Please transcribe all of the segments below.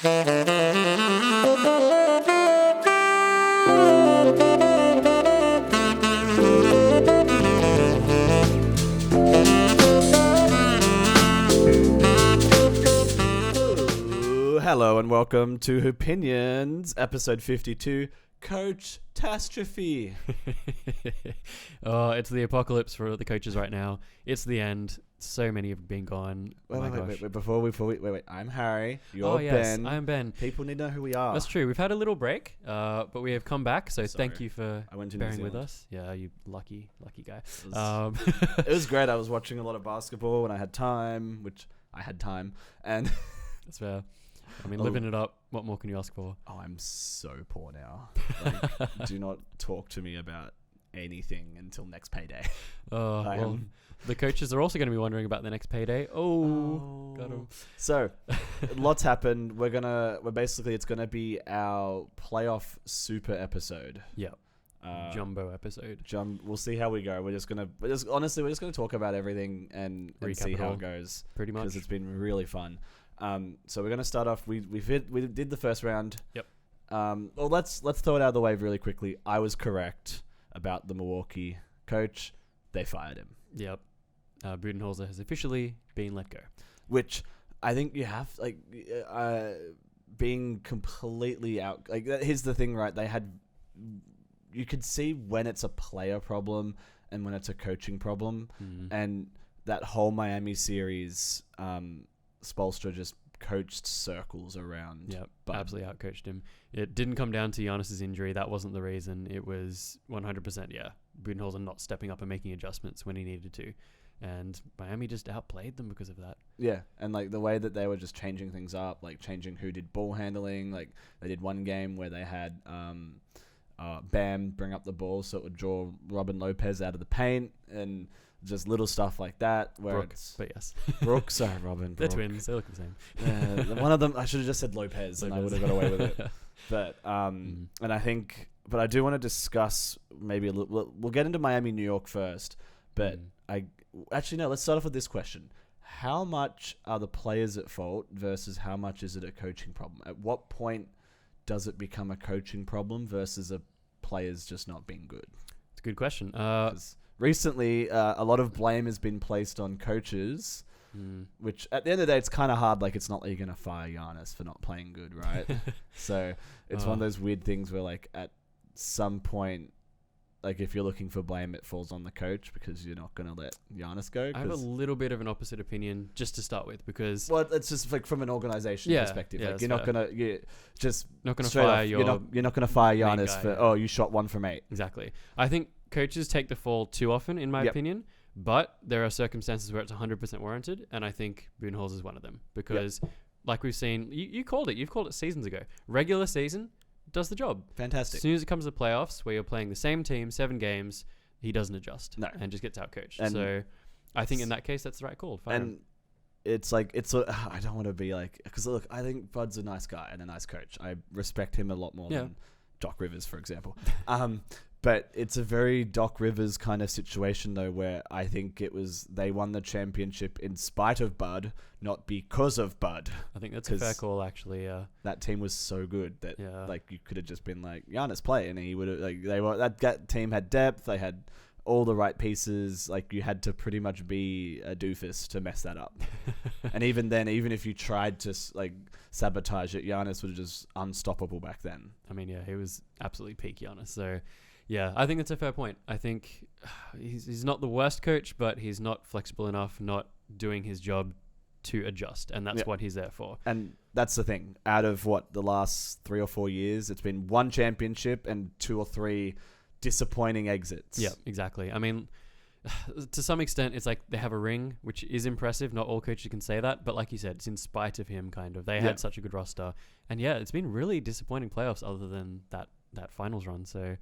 Hello and welcome to Opinions, episode 52, Coach-Tastrophe. Oh, it's the apocalypse for the coaches right now. It's the end. So many have been gone. Wait, before we, I'm Harry, you're yes, Ben. I'm Ben. People need to know who we are. That's true. We've had a little break, but we have come back, so thank you for bearing with us. Yeah, you lucky guy. It was great. I was watching a lot of basketball when I had time, and... That's fair. I mean, living it up, what more can you ask for? Oh, I'm so poor now. Do not talk to me about anything until next payday. The coaches are also going to be wondering about the next payday. Got him. So, lots happened. It's going to be our playoff super episode. Yep. Jumbo episode. We'll see how we go. We're just going to talk about everything and see how it goes. Pretty much. Because it's been really fun. So we're going to start off. We did the first round. Yep. Well, let's throw it out of the way really quickly. I was correct about the Milwaukee coach. They fired him. Yep. Budenholzer has officially been let go. Which I think you have, being completely out. Here's the thing, right? You could see when it's a player problem and when it's a coaching problem. Mm-hmm. And that whole Miami series, Spoelstra just coached circles around. Yep, absolutely outcoached him. It didn't come down to Giannis's injury. That wasn't the reason. It was 100%, Budenholzer not stepping up and making adjustments when he needed to. And Miami just outplayed them because of that. Yeah, and the way that they were just changing things up, changing who did ball handling. They did one game where they had Bam bring up the ball so it would draw Robin Lopez out of the paint, and just little stuff like that. Brooke, sorry, Robin. They're twins. They look the same. One of them, I should have just said Lopez. And I would have got away with it. But and I think, but I do want to discuss maybe we'll get into Miami, New York first. But let's start off with this question: how much are the players at fault versus how much is it a coaching problem? At what point does it become a coaching problem versus a players just not being good? It's a good question. Recently, a lot of blame has been placed on coaches, which at the end of the day, it's kind of hard. It's not like you're going to fire Giannis for not playing good, right? So it's one of those weird things where at some point, if you're looking for blame, it falls on the coach because you're not going to let Giannis go. I have a little bit of an opposite opinion just to start with because... Well, it's just from an organization perspective. You're not going to... Not going to fire you're not going to fire Giannis for, you shot 1 from 8. Exactly. I think coaches take the fall too often, in my opinion, but there are circumstances where it's 100% warranted, and I think Budenholzer is one of them because, like we've seen, you've called it seasons ago. Regular season does the job. Fantastic. As soon as it comes to playoffs, where you're playing the same team, 7 games, he doesn't adjust and just gets outcoached. So I think in that case, that's the right call. Fire him. I don't want to be because look, I think Bud's a nice guy and a nice coach. I respect him a lot more than Doc Rivers, for example. But it's a very Doc Rivers kind of situation, though, where I think they won the championship in spite of Bud, not because of Bud. I think that's a fair call, actually. That team was so good that you could have just been Giannis play, and he would have that team had depth. They had all the right pieces. You had to pretty much be a doofus to mess that up. And even then, even if you tried to sabotage it, Giannis was just unstoppable back then. I mean, he was absolutely peak Giannis. So. Yeah, I think that's a fair point. I think he's not the worst coach, but he's not flexible enough, not doing his job to adjust, and that's what he's there for. And that's the thing. Out of the last 3 or 4 years, it's been 1 championship and 2 or 3 disappointing exits. Yeah, exactly. I mean, to some extent, it's they have a ring, which is impressive. Not all coaches can say that, but like you said, it's in spite of him, kind of. They had such a good roster, and it's been really disappointing playoffs other than that finals run. So.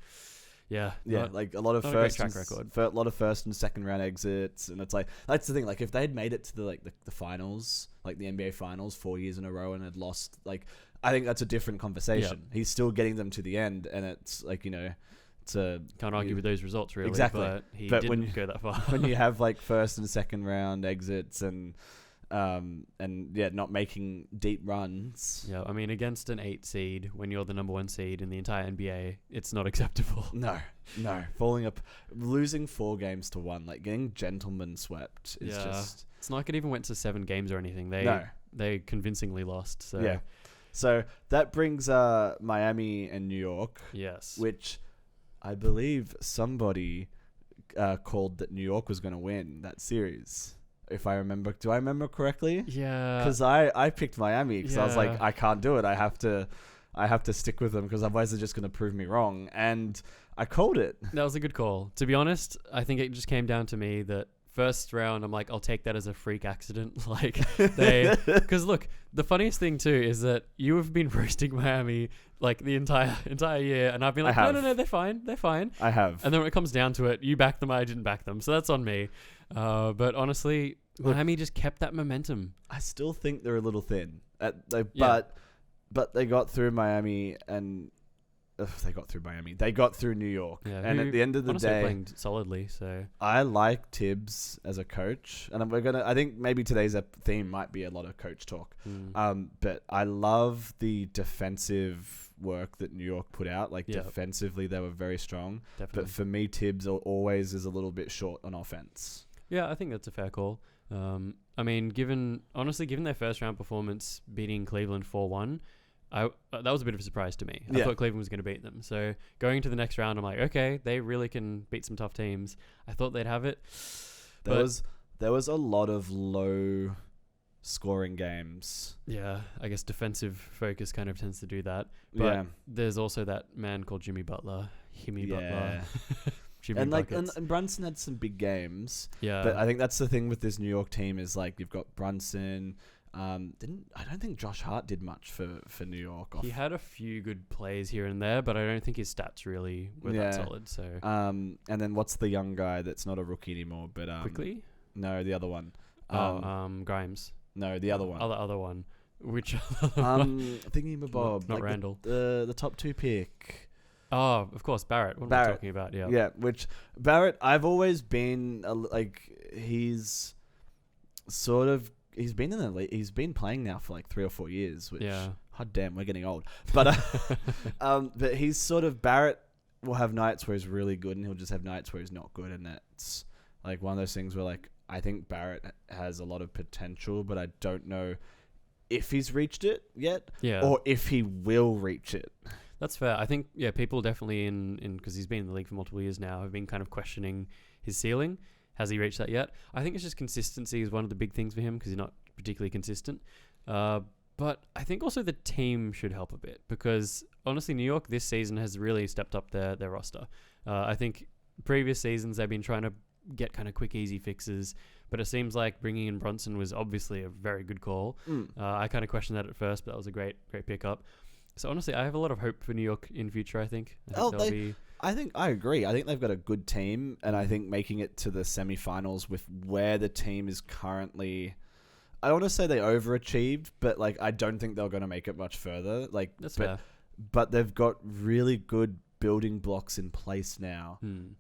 A lot of first track record. A lot of first and second round exits, and it's that's the thing. If they had made it to the finals, the NBA finals 4 years in a row, and had lost, I think that's a different conversation. Yep. He's still getting them to the end, and it's can't argue with those results really. Exactly, but he didn't go that far. When you have first and second round exits, and and yeah, not making deep runs. Yeah, I mean, against an 8 seed, when you're the number 1 seed in the entire NBA, it's not acceptable. No, falling up, losing 4 games to 1, like getting gentleman swept is just. It's not like it even went to 7 games or anything. They convincingly lost. So yeah, so that brings Miami and New York. Yes, which I believe somebody called that New York was going to win that series. If I remember, do I remember correctly? Yeah, because I picked Miami because I was like, I can't do it. I have to stick with them because otherwise they're just going to prove me wrong. And I called it. That was a good call. To be honest, I think it just came down to me that first round, I'm like, I'll take that as a freak accident. Like because look, the funniest thing too is that you have been roasting Miami like the entire year, and I've been like, no, they're fine. I have. And then when it comes down to it, you back them, I didn't back them, so that's on me. But honestly, Miami just kept that momentum. I still think they're a little thin, but they got through Miami and. They got through New York, and at the end of the day, playing solidly. So I like Tibbs as a coach, and I think maybe today's theme might be a lot of coach talk. But I love the defensive work that New York put out. Like defensively, they were very strong. Definitely. But for me, Tibbs always is a little bit short on offense. Yeah, I think that's a fair call. I mean, given their first round performance beating Cleveland 4-1. That was a bit of a surprise to me. I thought Cleveland was going to beat them. So going into the next round, I'm like, okay, they really can beat some tough teams. I thought they'd have it. There was a lot of low scoring games. Yeah, I guess defensive focus kind of tends to do that. But there's also that man called Jimmy Butler. Butler. And Brunson had some big games. Yeah. But I think that's the thing with this New York team is like you've got Brunson. I don't think Josh Hart did much for New York. He had a few good plays here and there, but I don't think his stats really were that solid. So and then what's the young guy that's not a rookie anymore? But Quickly? No, the other one. Grimes. No, the other one. Other one. Which thinking about not like Randall. The top 2 pick. Oh, of course, Barrett. What am I talking about? Yeah. Yeah, which Barrett, I've always been he's sort of. He's been in the league. He's been playing now for like 3 or 4 years. Which, God damn, we're getting old. But, but he's sort of Barrett will have nights where he's really good, and he'll just have nights where he's not good, and that's like one of those things where like I think Barrett has a lot of potential, but I don't know if he's reached it yet, or if he will reach it. That's fair. I think people definitely in because he's been in the league for multiple years now have been kind of questioning his ceiling. Has he reached that yet? I think it's just consistency is one of the big things for him because he's not particularly consistent. But I think also the team should help a bit because honestly, New York this season has really stepped up their roster. I think previous seasons they've been trying to get kind of quick, easy fixes, but it seems like bringing in Brunson was obviously a very good call. I kind of questioned that at first, but that was a great pickup. So honestly, I have a lot of hope for New York in future. I think I agree. I think they've got a good team, and I think making it to the semifinals with where the team is currently, I don't want to say they overachieved, but like I don't think they're going to make it much further. Like that's fair. But they've got really good building blocks in place now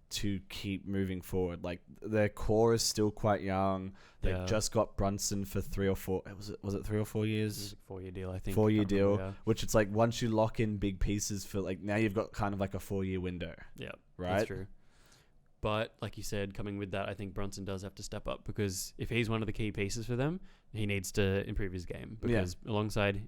to keep moving forward. Like their core is still quite young. They just got Brunson for 3 or 4. Was it 3 or 4 years? 4-year deal, I think. 4-year deal, which it's like once you lock in big pieces for like now you've got kind of like a 4-year window. Yeah, right. That's true. But like you said, coming with that, I think Brunson does have to step up because if he's one of the key pieces for them, he needs to improve his game because alongside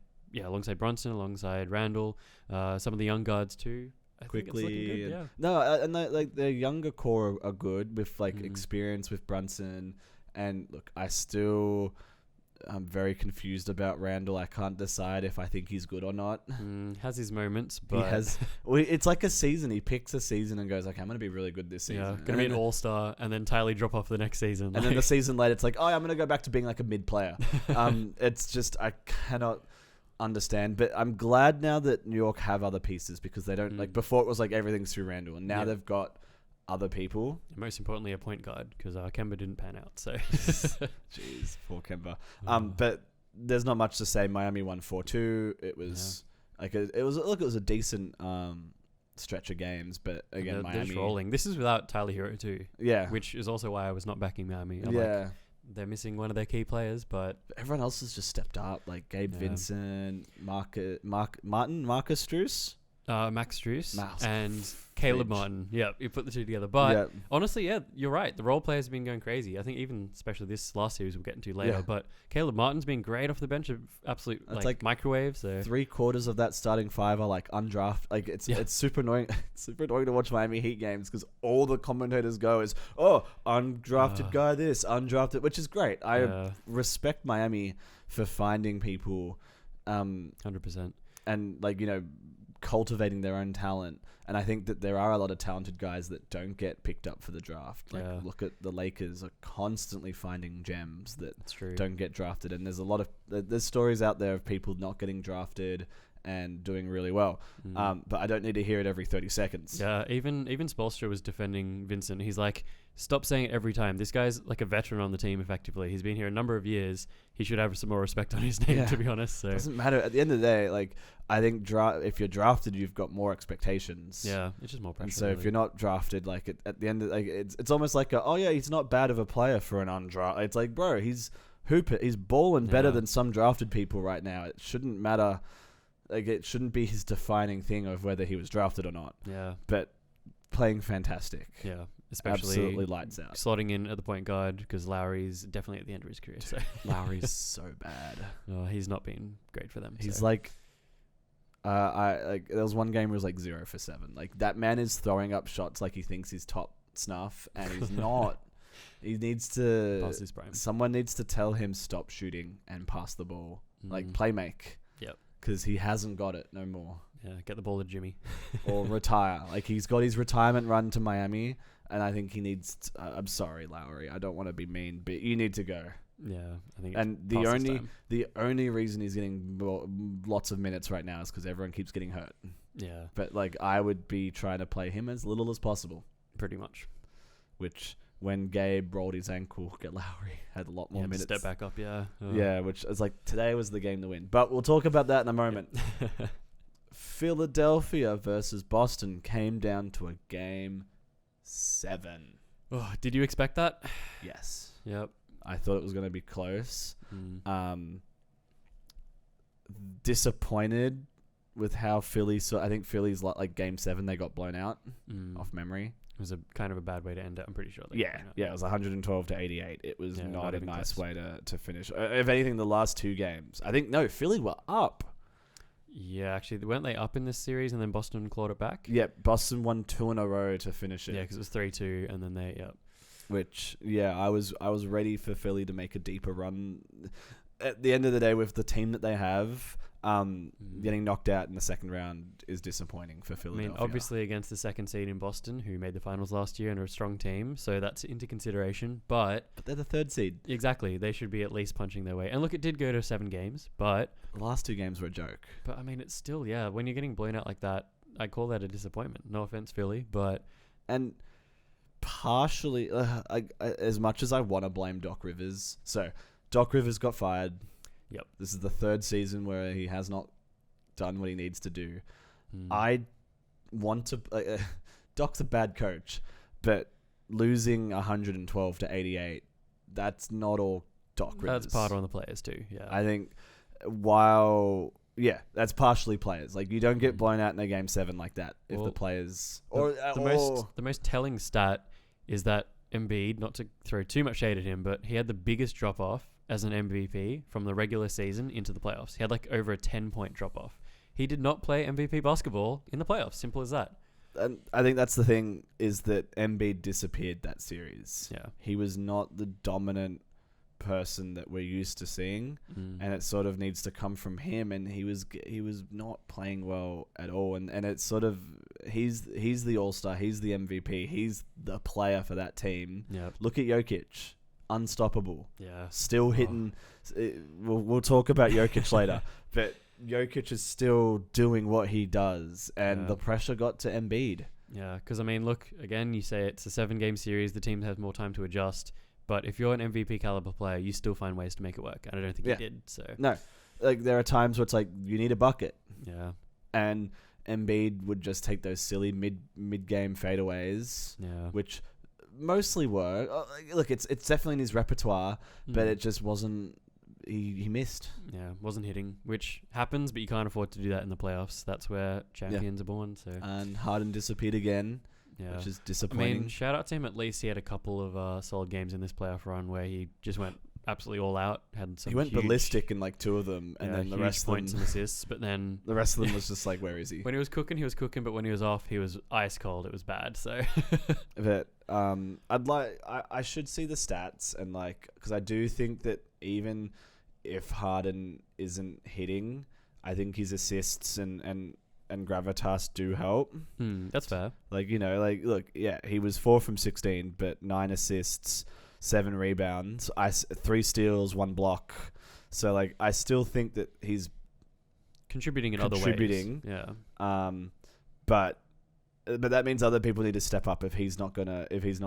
Brunson, alongside Randall, some of the young guards too. Quickly, and their younger core are good with like experience with Brunson. And look, I'm very confused about Randall. I can't decide if I think he's good or not. Has his moments, but he has. It's like a season. He picks a season and goes, "Okay, I'm going to be really good this season." Yeah, going to be an all-star, and then entirely drop off the next season. And then the season later, it's like, "Oh, I'm going to go back to being like a mid player." It's just I cannot understand, but I'm glad now that New York have other pieces because they don't like before it was like everything's through Randall, and now they've got other people. And most importantly, a point guard because Kemba didn't pan out. So, jeez, poor Kemba. But there's not much to say. Miami won 4-2. It was it was a decent stretch of games, but again, Miami rolling. This is without Tyler Hero too. Yeah, which is also why I was not backing Miami. they're missing one of their key players, but everyone else has just stepped up, like Gabe Yeah. Vincent, Marcus Struess. Max Struess Mouse. and Caleb Bitch. Martin. Yeah, you put the two together. But Yeah. honestly, yeah, you're right. The role players have been going crazy. I think even especially this last series we'll get into later. Yeah. But Caleb Martin's been great off the bench, of absolute It's like like microwave. So 3/4 of that starting five are like undrafted. Like it's super annoying. It's super annoying to watch Miami Heat games because all the commentators go is, oh, undrafted guy this, undrafted, which is great. I respect Miami for finding people, 100%. and like, you know, cultivating their own talent. And I think that there are a lot of talented guys that don't get picked up for the draft. Like, look at the Lakers are constantly finding gems that That's true. don't get drafted. And there's a lot of there's stories out there of people not getting drafted and doing really well. But I don't need to hear it every 30 seconds. Yeah, even Spoelstra was defending Vincent. He's like, stop saying it every time. This guy's like a veteran on the team, effectively. He's been here a number of years. He should have some more respect on his name, to be honest. So it doesn't matter. At the end of the day, like, I think if you're drafted, you've got more expectations. Yeah, it's just more pressure. And so really. if you're not drafted, like at the end of, like, it's almost like he's not bad of a player for an undrafted. It's like, bro, he's balling better than some drafted people right now. It shouldn't matter. Like, it shouldn't be his defining thing of whether he was drafted or not. Yeah. But playing fantastic. Yeah. Especially absolutely lights out. Slotting in at the point guard because Lowry's definitely at the end of his career. So Lowry's so bad. Oh, he's not been great for them. He's so. like, there was one game where it was like 0 for 7. Like, that man is throwing up shots like he thinks he's top snuff, and he's not. He needs to. Past his prime. Someone needs to tell him stop shooting and pass the ball. Like, play make. Yep. Because he hasn't got it no more. Yeah, get the ball to Jimmy. Or retire. Like, he's got his retirement run to Miami, and I think he needs. I'm sorry, Lowry. I don't want to be mean, but you need to go. Yeah, I think. And the only reason he's getting lots of minutes right now is because everyone keeps getting hurt. Yeah. But like, I would be trying to play him as little as possible. Pretty much. Which, when Gabe rolled his ankle, Lowry had a lot more minutes. Step back up, yeah. Yeah, which is like, today was the game to win. But we'll talk about that in a moment. Yep. Philadelphia versus Boston came down to a game 7. Oh, did you expect that? Yes. Yep. I thought it was going to be close. Disappointed with how Philly. So I think Philly's like game 7. They got blown out off memory. It was a kind of a bad way to end it. I'm pretty sure. Yeah. It was 112 to 88. It was not a nice close. way to finish. If anything, the last 2 games, I think Philly were up. Yeah, actually, weren't they up in this series and then Boston clawed it back? Yeah, Boston won 2 in a row to finish it. Yeah, because it was 3-2, and then they Which, I was ready for Philly to make a deeper run. At the end of the day, with the team that they have, getting knocked out in the second round is disappointing for Philadelphia. I mean, obviously against the second seed in Boston, who made the finals last year and are a strong team, so that's into consideration. But they're the 3rd seed. Exactly, they should be at least punching their way. And look, it did go to 7 games, but the last 2 games were a joke. But I mean, it's still when you're getting blown out like that, I call that a disappointment. No offense, Philly, but and partially, as much as I want to blame Doc Rivers, so Doc Rivers got fired. Yep. This is the 3rd season where he has not done what he needs to do. I want to. Doc's a bad coach, but losing 112 to 88, that's not all Doc Rivers. That's part on the players too. Yeah. I think that's partially players. Like, you don't get blown out in a game 7 like that if the players the most telling stat is that Embiid, not to throw too much shade at him, but he had the biggest drop off as an MVP from the regular season into the playoffs. He had like over a 10-point drop off. He did not play MVP basketball in the playoffs. Simple as that. And I think that's the thing, is that Embiid disappeared that series. Yeah. He was not the dominant person that we're used to seeing, and it sort of needs to come from him, and he was not playing well at all, and it's sort of he's the all-star, he's the MVP, he's the player for that team. Yeah. Look at Jokic, unstoppable. Yeah. Still hitting. We'll talk about Jokic later, but Jokic is still doing what he does, and the pressure got to Embiid. Yeah, because I mean, look, again, you say it's a 7-game series, the team has more time to adjust. But if you're an MVP caliber player, you still find ways to make it work. And I don't think he did. So no, like, there are times where it's like, you need a bucket. Yeah. And Embiid would just take those silly mid game fadeaways. Yeah. Which mostly were. Look, it's definitely in his repertoire, but it just wasn't. He missed. Yeah, wasn't hitting, which happens, but you can't afford to do that in the playoffs. That's where champions are born. So and Harden disappeared again, which is disappointing. I mean, shout out to him. At least he had a couple of solid games in this playoff run where he just went absolutely all out. He went ballistic in like 2 of them, and then the rest of points and assists. But then the rest of them was just like, where is he? When he was cooking, but when he was off, he was ice cold. It was bad. So, but I should see the stats and like, because I do think that even if Harden isn't hitting, I think his assists and gravitas do help. That's fair. Like, look, he was 4 from 16, but 9 assists, 7 rebounds, 3 steals, 1 block. So like, I still think that he's contributing in other ways. Yeah. But that means other people need to step up if he's not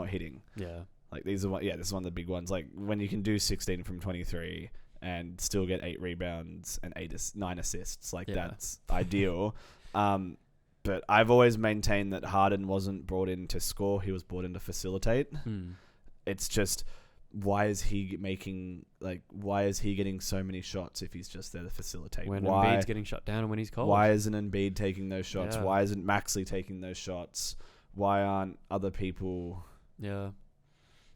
hitting. Yeah. Like this is one of the big ones. Like when you can do 16 from 23 and still get 8 rebounds and 9 assists, like that's ideal. But I've always maintained that Harden wasn't brought in to score; he was brought in to facilitate. It's just, why is he getting so many shots if he's just there to facilitate? When Embiid's getting shut down and when he's cold. Why isn't Embiid taking those shots? Yeah. Why isn't Maxley taking those shots? Why aren't other people? Yeah,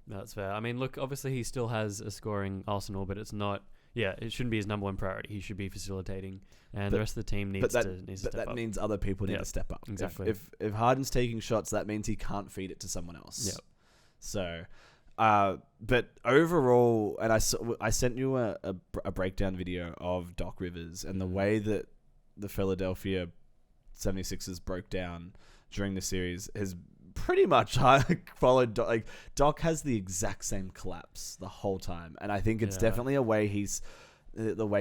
that's fair. I mean, look, obviously he still has a scoring arsenal, but it's not. Yeah, it shouldn't be his number one priority. He should be facilitating, and the rest of the team needs to step up. That means other people need to step up. Exactly. If Harden's taking shots, that means he can't feed it to someone else. Yep. So, but overall, and I sent you a breakdown video of Doc Rivers and the way that the Philadelphia 76ers broke down during the series has pretty much followed Doc. Like, Doc has the exact same collapse the whole time, and I think it's definitely the way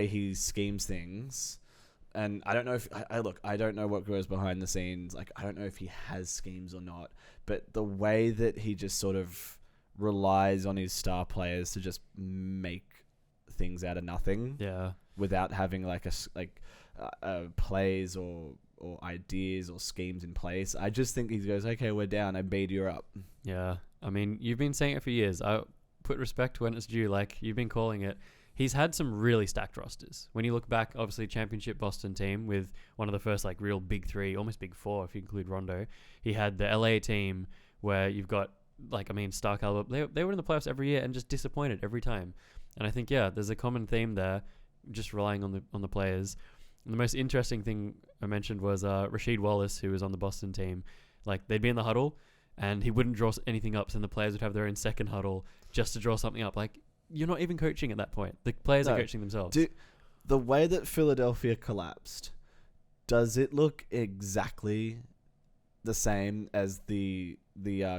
he schemes things. And I don't know if I don't know what goes behind the scenes. Like, I don't know if he has schemes or not, but the way that he just sort of relies on his star players to just make things out of nothing, without having plays or ideas or schemes in place. I just think he goes, okay, we're down, Embiid, you're up. Yeah, I mean, you've been saying it for years. I put respect when it's due. Like, you've been calling it. He's had some really stacked rosters. When you look back, obviously, championship Boston team with one of the first like real big 3, almost big 4 if you include Rondo. He had the LA team where you've got star caliber. They were in the playoffs every year and just disappointed every time. And I think there's a common theme there, just relying on the players. And the most interesting thing I mentioned was Rasheed Wallace, who was on the Boston team. Like, they'd be in the huddle, and he wouldn't draw anything up, so then the players would have their own second huddle just to draw something up. Like, you're not even coaching at that point. The players are coaching themselves. The way that Philadelphia collapsed, does it look exactly the same as the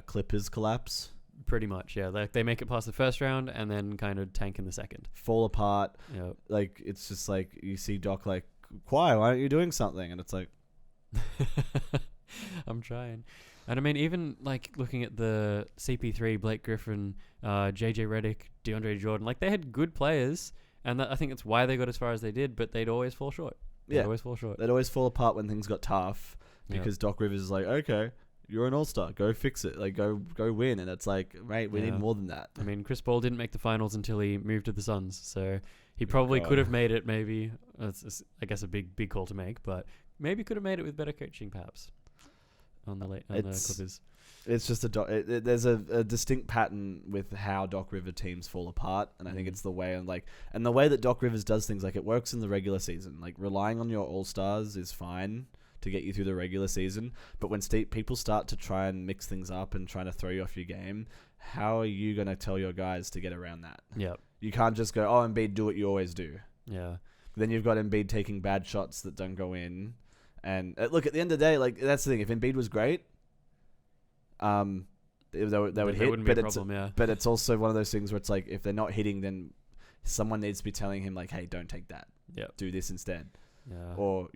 Clippers collapse? Pretty much, yeah. They make it past the first round and then kind of tank in the second. Fall apart. Yep. Like, it's just like, you see Doc like, why aren't you doing something? And it's like, I'm trying. And I mean, even like looking at the CP3, Blake Griffin, JJ Redick, DeAndre Jordan, like, they had good players, and I think that's why they got as far as they did, but they'd always fall short. They'd always fall apart when things got tough, because Doc Rivers is like, okay, you're an all-star, go fix it, like, go win. And it's like, mate, we need more than that. I mean, Chris Paul didn't make the finals until he moved to the Suns, so he probably could have made it. Maybe it's, I guess, a big call to make, but maybe could have made it with better coaching, perhaps, on the Clippers. It's just there's a distinct pattern with how Doc Rivers teams fall apart, and I think it's the way and the way that Doc Rivers does things. Like, it works in the regular season. Like, relying on your all-stars is fine to get you through the regular season, but when people start to try and mix things up and trying to throw you off your game, how are you going to tell your guys to get around that? Yeah, you can't just go, oh, Embiid, do what you always do. Yeah. Then you've got Embiid taking bad shots that don't go in. And look, at the end of the day, like, that's the thing. If Embiid was great, they would hit. Wouldn't be a problem, but it's also one of those things where it's like, if they're not hitting, then someone needs to be telling him, like, hey, don't take that. Yeah. Do this instead. Yeah. Or,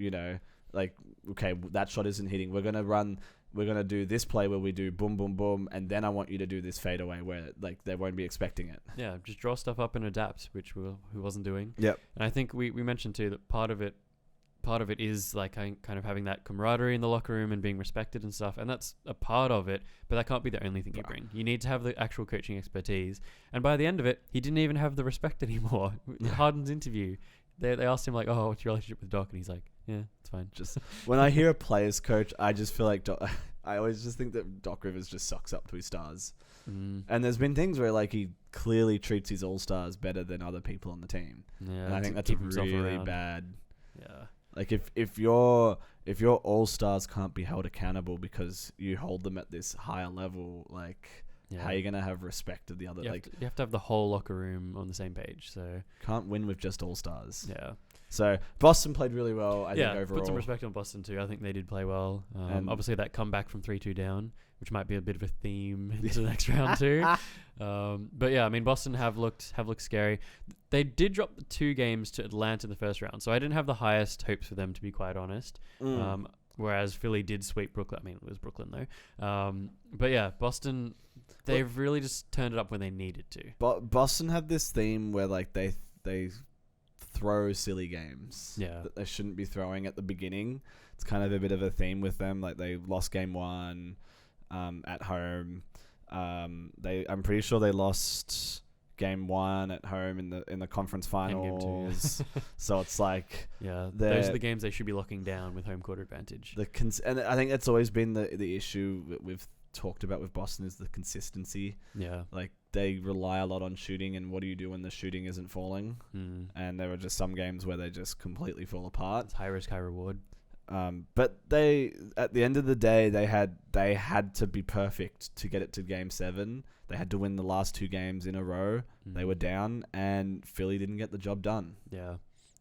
like, okay, that shot isn't hitting. We're gonna do this play where we do boom, boom, boom, and then I want you to do this fadeaway where, like, they won't be expecting it. Yeah, just draw stuff up and adapt, which he wasn't doing. Yep. And I think we mentioned too that part of part of it is like kind of having that camaraderie in the locker room and being respected and stuff, and that's a part of it. But that can't be the only thing you bring. You need to have the actual coaching expertise. And by the end of it, he didn't even have the respect anymore. Harden's interview, they asked him like, "Oh, what's your relationship with Doc?" And he's like, "Yeah, it's fine." Just when I hear a players coach, I just feel like I always just think that Doc Rivers just sucks up to his stars. And there's been things where like he clearly treats his all-stars better than other people on the team. Yeah, and I think that's really bad. Yeah. Like if your all-stars can't be held accountable because you hold them at this higher level, like how are you gonna have respect of the other? You have to have the whole locker room on the same page. So can't win with just all-stars. Yeah. So Boston played really well. I think overall. Put some respect on Boston too. I think they did play well. Obviously that comeback from 3-2 down, which might be a bit of a theme into the next round too. But yeah, I mean Boston have looked scary. They did drop the 2 games to Atlanta in the first round, so I didn't have the highest hopes for them, to be quite honest. Whereas Philly did sweep Brooklyn. I mean, it was Brooklyn though. But yeah, Boston, they've really just turned it up when they needed to. But Boston have this theme where like they throw silly games that they shouldn't be throwing at the beginning. It's kind of a bit of a theme with them. Like they lost game 1 at home. I'm pretty sure they lost game 1 at home in the conference finals. So it's like those are the games they should be locking down with home court advantage. And I think that's always been the issue that we've talked about with Boston is the consistency. Yeah, like they rely a lot on shooting, and what do you do when the shooting isn't falling? And there were just some games where they just completely fall apart. It's high risk, high reward. But they, at the end of the day, they had to be perfect to get it to game 7. They had to win the last 2 games in a row. They were down, and Philly didn't get the job done. Yeah.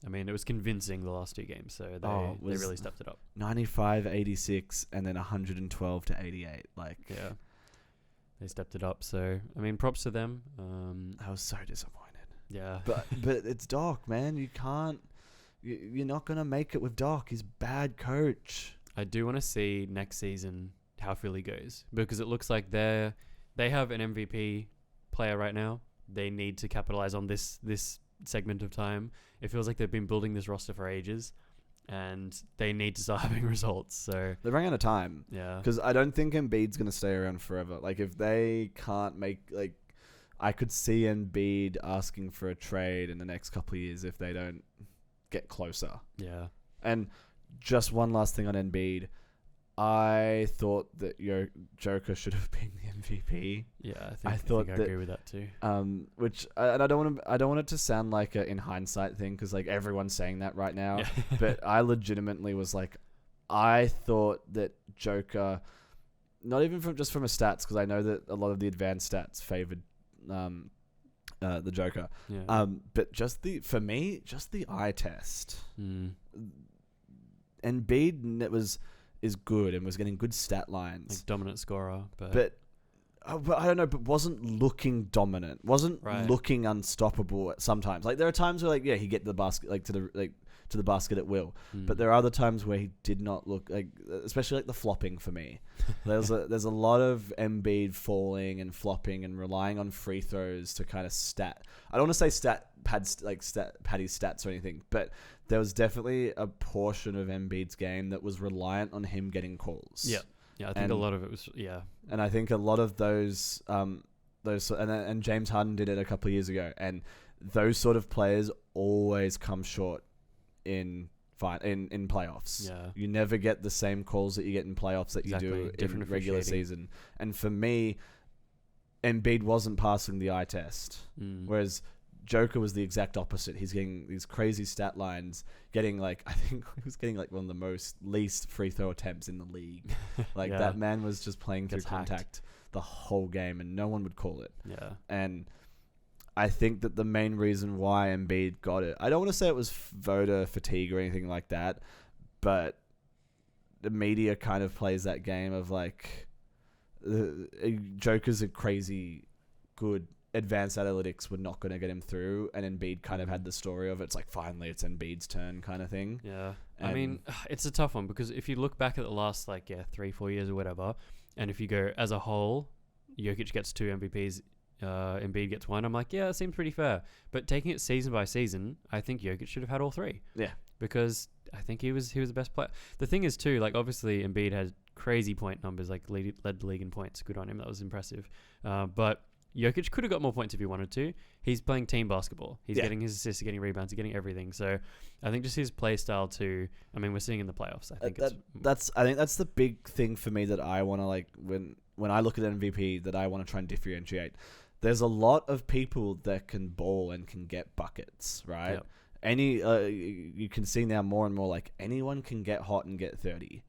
I mean, it was convincing the last 2 games, so they really stepped it up. 95-86 and then 112-88. Like, yeah, they stepped it up. So, I mean, props to them. I was so disappointed. Yeah. But it's Doc, man. You can't... You're not going to make it with Doc. He's bad coach. I do want to see next season how Philly goes, because it looks like they have an MVP player right now. They need to capitalize on this segment of time. It feels like they've been building this roster for ages, and they need to start having results. So they're running out of time. Yeah. Because I don't think Embiid's going to stay around forever. Like, if they can't make... like, I could see Embiid asking for a trade in the next couple of years if they don't get closer. Yeah. And just one last thing on Embiid. I thought that Joker should have been the MVP. Yeah, I think I agree with that too. Which and I don't want it to sound like a in hindsight thing, because like everyone's saying that right now. Yeah. But I legitimately was like, I thought that Joker, not even from a stats, because I know that a lot of the advanced stats favored the Joker. Yeah. But just the eye test. Embiid is good and was getting good stat lines. Like dominant scorer, but I don't know, but wasn't looking dominant. Wasn't looking unstoppable sometimes. Like there are times where he get the basket to the basket at will. But there are other times where he did not look like, especially like the flopping for me. There's a lot of Embiid falling and flopping and relying on free throws to kind of I don't want to say paddy stats or anything, but there was definitely a portion of Embiid's game that was reliant on him getting calls. Yeah. Yeah, I think a lot of it was, And I think a lot of those and James Harden did it a couple of years ago, and those sort of players always come short in playoffs. Yeah. You never get the same calls that you get in playoffs that you do in regular season. And for me, Embiid wasn't passing the eye test, whereas Joker was the exact opposite. He's getting these crazy stat lines, I think he was getting one of the least free throw attempts in the league. That man was just playing through contact the whole game, and no one would call it. Yeah. And I think that the main reason why Embiid got it, I don't want to say it was voter fatigue or anything like that, but the media kind of plays that game of Joker's a crazy good advanced analytics were not going to get him through, and Embiid kind of had the story of it's finally it's Embiid's turn kind of thing. Yeah. I mean, it's a tough one, because if you look back at the last 3-4 years or whatever, and if you go as a whole, Jokic gets 2 MVPs, Embiid gets 1, I'm like, yeah, that seems pretty fair. But taking it season by season, I think Jokic should have had all 3. Yeah. Because I think he was the best player. The thing is too, like obviously Embiid has crazy point numbers, like led the league in points. Good on him, that was impressive. But Jokic could have got more points if he wanted to. He's playing team basketball. He's getting his assists, getting rebounds, he's getting everything. So I think just his play style too. I mean, we're seeing in the playoffs. I think that's the big thing for me that I want to like when I look at MVP that I want to try and differentiate. There's a lot of people that can ball and can get buckets, right? Yep. You can see now more and more like anyone can get hot and get 30,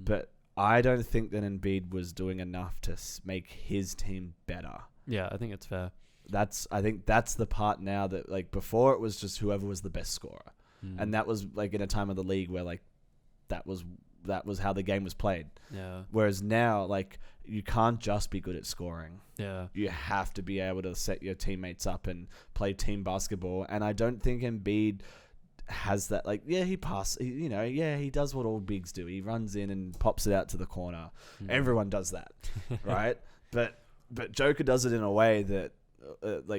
but I don't think that Embiid was doing enough to make his team better. Yeah, I think it's fair. I think that's the part now that like before it was just whoever was the best scorer, and that was like in a time of the league where like that was how the game was played. Yeah. Whereas now like you can't just be good at scoring. Yeah. You have to be able to set your teammates up and play team basketball, and I don't think Embiid has that. Like he passes, he does what all bigs do. He runs in and pops it out to the corner. Everyone does that, right? But Joker does it in a way that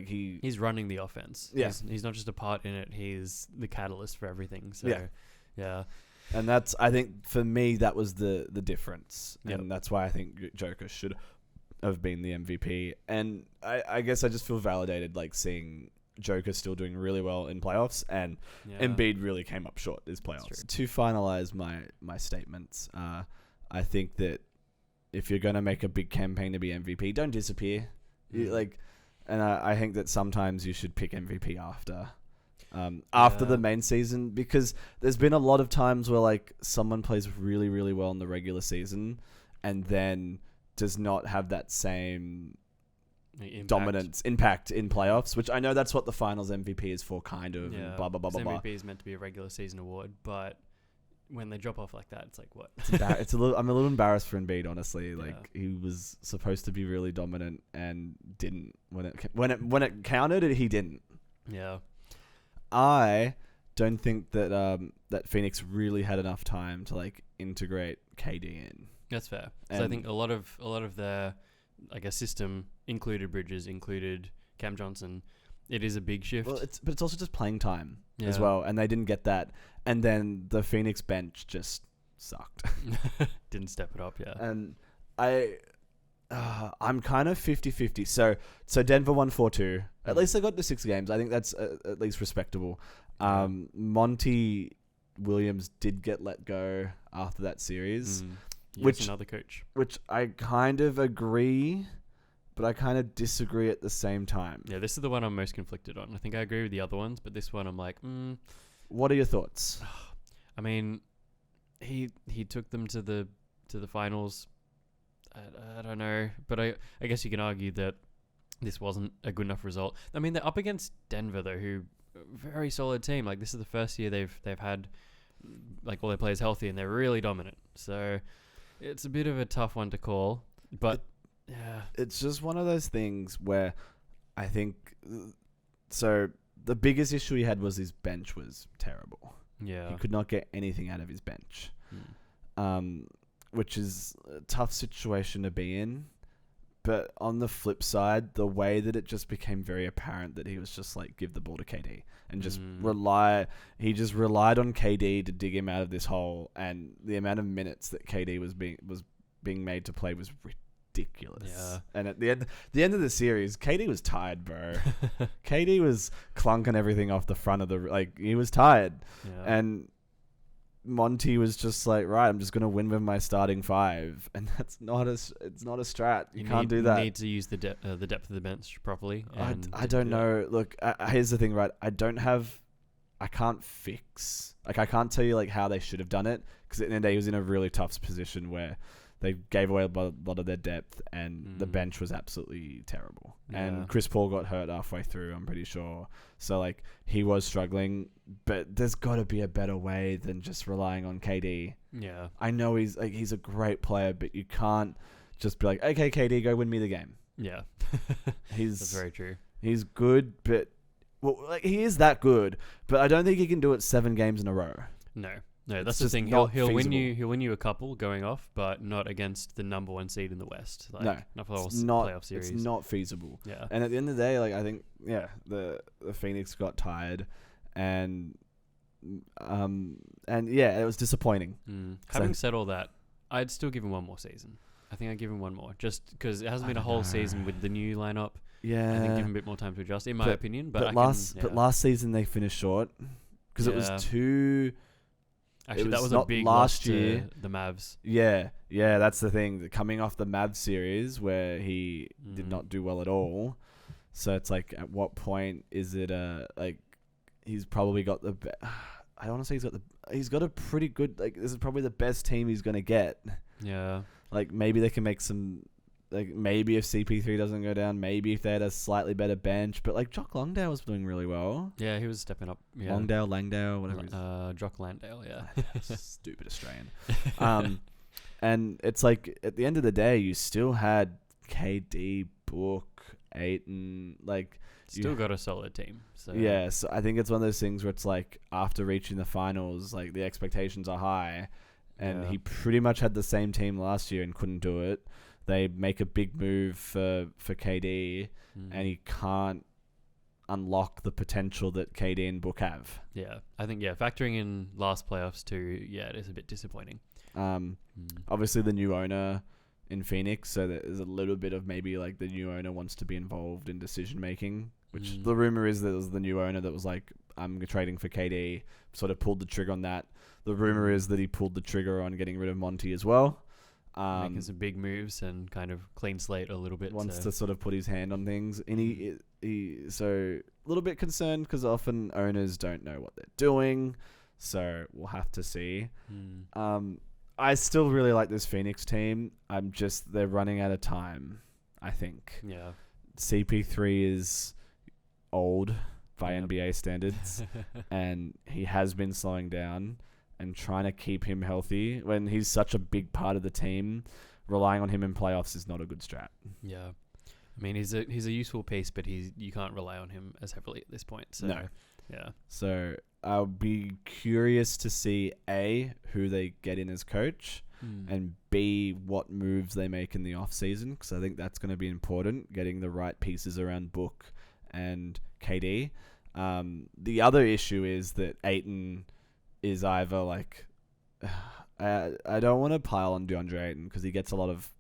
he's running the offense. Yeah. He's not just a part in it. He's the catalyst for everything. So yeah. And I think for me that was the difference, Yep. and that's why I think Joker should have been the MVP. And I guess I just feel validated like seeing Joker still doing really well in playoffs, and Embiid really came up short this playoffs. To finalize my statements, I think that if you're going to make a big campaign to be MVP, don't disappear. And I think that sometimes you should pick MVP after the main season, because there's been a lot of times where like someone plays really, really well in the regular season and then does not have that same impact in playoffs, which I know that's what the finals MVP is for, kind of. Yeah. And blah, blah, blah, blah, blah. MVP is meant to be a regular season award, but when they drop off like that, it's like, what? I'm a little embarrassed for Embiid, honestly. Like he was supposed to be really dominant and didn't when it counted. He didn't. Yeah. I don't think that that Phoenix really had enough time to like integrate KD in. That's fair. So I think a lot of their, I guess, system included Bridges, included Cam Johnson. It is a big shift. Well, it's also just playing time as well, and they didn't get that. And then the Phoenix bench just sucked. Didn't step it up, yeah. And I'm kind of 50-50. So Denver won 4-2. At least they got to 6 games. I think that's at least respectable. Monty Williams did get let go after that series. Which another coach. Which I kind of agree, but I kind of disagree at the same time. Yeah, this is the one I'm most conflicted on. I think I agree with the other ones, but this one I'm like, What are your thoughts? I mean, he took them to the finals. I don't know, but I guess you can argue that this wasn't a good enough result. I mean, they're up against Denver though, who very solid team. Like this is the first year they've had like all their players healthy, and they're really dominant. So it's a bit of a tough one to call, but yeah, it's just one of those things where I think so. The biggest issue he had was his bench was terrible. Yeah, he could not get anything out of his bench, which is a tough situation to be in. But on the flip side, the way that it just became very apparent that he was just like, give the ball to KD and just he just relied on KD to dig him out of this hole. And the amount of minutes that KD was being made to play was ridiculous. Yeah. And at the end of the series, KD was tired, bro. KD was clunking everything off the front of he was tired. Yeah. And Monty was just like, right, I'm just going to win with my starting 5. And it's not a strat. You can't do that. You need to use the depth of the bench properly. I don't know. Look, here's the thing, right? I can't tell you like how they should have done it, because at the end of the day, he was in a really tough position where they gave away a lot of their depth, and the bench was absolutely terrible. Yeah. And Chris Paul got hurt halfway through, I'm pretty sure. So like he was struggling, but there's got to be a better way than just relying on KD. Yeah. I know he's a great player, but you can't just be like, okay, KD, go win me the game. Yeah. That's very true. He's good, but he is that good, but I don't think he can do it 7 games in a row. No, that's the thing. He'll win you a couple going off, but not against the number 1 seed in the West. Not for the whole playoff series. It's not feasible. Yeah. And at the end of the day, like I think, the Phoenix got tired, and And yeah, it was disappointing. Having said all that, I'd still give him one more season. I think I'd give him one more, just because it hasn't been a whole season with the new lineup. Yeah, I think give him a bit more time to adjust, in my opinion. But last season they finished short because it was too. Actually, that was a big last loss year. To the Mavs. Yeah, that's the thing. Coming off the Mavs series where he did not do well at all, so it's like, at what point is it like he's probably got the. I don't want to say he's got a pretty good, like, this is probably the best team he's gonna get. Yeah. Like, maybe they can make some. Like, maybe if CP3 doesn't go down, maybe if they had a slightly better bench. But, like, Jock Longdale was doing really well. Yeah, he was stepping up. Yeah. Langdale, whatever. Jock Landale, yeah. Stupid Australian. And it's like, at the end of the day, you still had KD, Book, Ayton, like... Still got a solid team. So. Yeah, so I think it's one of those things where it's like, after reaching the finals, like, the expectations are high. And he pretty much had the same team last year and couldn't do it. They make a big move for KD, and he can't unlock the potential that KD and Book have. Yeah, I think, factoring in last playoffs too, it is a bit disappointing. Obviously, the new owner in Phoenix, so there's a little bit of maybe, like, the new owner wants to be involved in decision-making, which the rumor is that it was the new owner that was like, I'm trading for KD, sort of pulled the trigger on that. The rumor is that he pulled the trigger on getting rid of Monty as well. Making some big moves and kind of clean slate a little bit. Wants to sort of put his hand on things. And he so a little bit concerned because often owners don't know what they're doing. So we'll have to see. I still really like this Phoenix team. They're running out of time, I think. Yeah. CP3 is old by NBA standards. And he has been slowing down. And trying to keep him healthy when he's such a big part of the team, relying on him in playoffs is not a good strat. Yeah, I mean he's a useful piece, but you can't rely on him as heavily at this point. So, no. Yeah. So I'll be curious to see A, who they get in as coach, and B, what moves they make in the off season, because I think that's going to be important. Getting the right pieces around Book and KD. The other issue is that Ayton is either like, I don't want to pile on DeAndre Ayton because he gets a lot of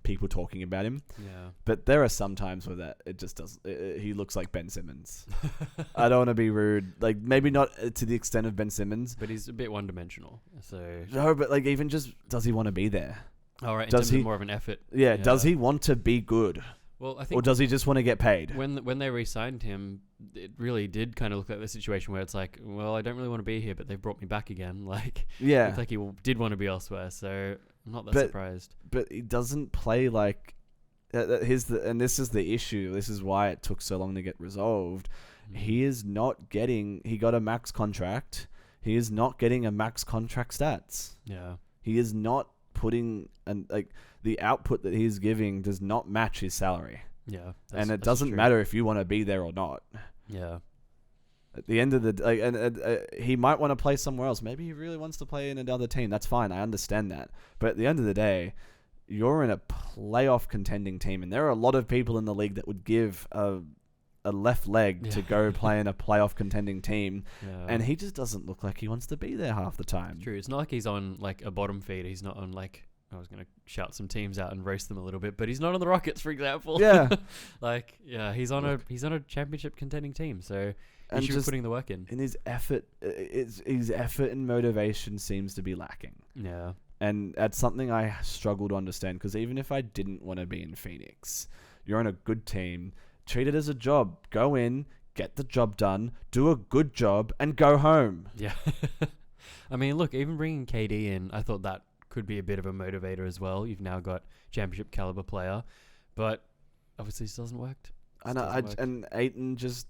people talking about him. Yeah. But there are some times where that it just does. He looks like Ben Simmons. I don't want to be rude. Like, maybe not to the extent of Ben Simmons, but he's a bit one-dimensional. So no, but like, even just, does he want to be there? All right. Does he more of an effort? Yeah. Does he want to be good? Well, I think, or does he just want to get paid? When they re-signed him, it really did kind of look like the situation where it's like, well, I don't really want to be here, but they've brought me back again. Like, yeah, it's like he did want to be elsewhere, so I'm not that surprised. But he doesn't play like. And this is the issue. This is why it took so long to get resolved. He is not getting. He got a max contract. He is not getting a max contract stats. Yeah, he is not putting the output that he's giving does not match his salary. Yeah, and it doesn't matter if you want to be there or not. Yeah. At the end of the day, he might want to play somewhere else. Maybe he really wants to play in another team. That's fine. I understand that. But at the end of the day, you're in a playoff contending team, and there are a lot of people in the league that would give a left leg to go play in a playoff contending team, and he just doesn't look like he wants to be there half the time. True. It's not like he's on like a bottom feed. He's not on like, I was going to shout some teams out and roast them a little bit, but he's not on the Rockets, for example. Yeah. He's on a championship contending team, so he should be putting the work in. And his effort and motivation seems to be lacking. Yeah. And that's something I struggle to understand, because even if I didn't want to be in Phoenix, you're on a good team, treat it as a job. Go in, get the job done, do a good job, and go home. Yeah. I mean, look, even bringing KD in, I thought that could be a bit of a motivator as well. You've now got championship caliber player, but obviously it doesn't work. And Ayton just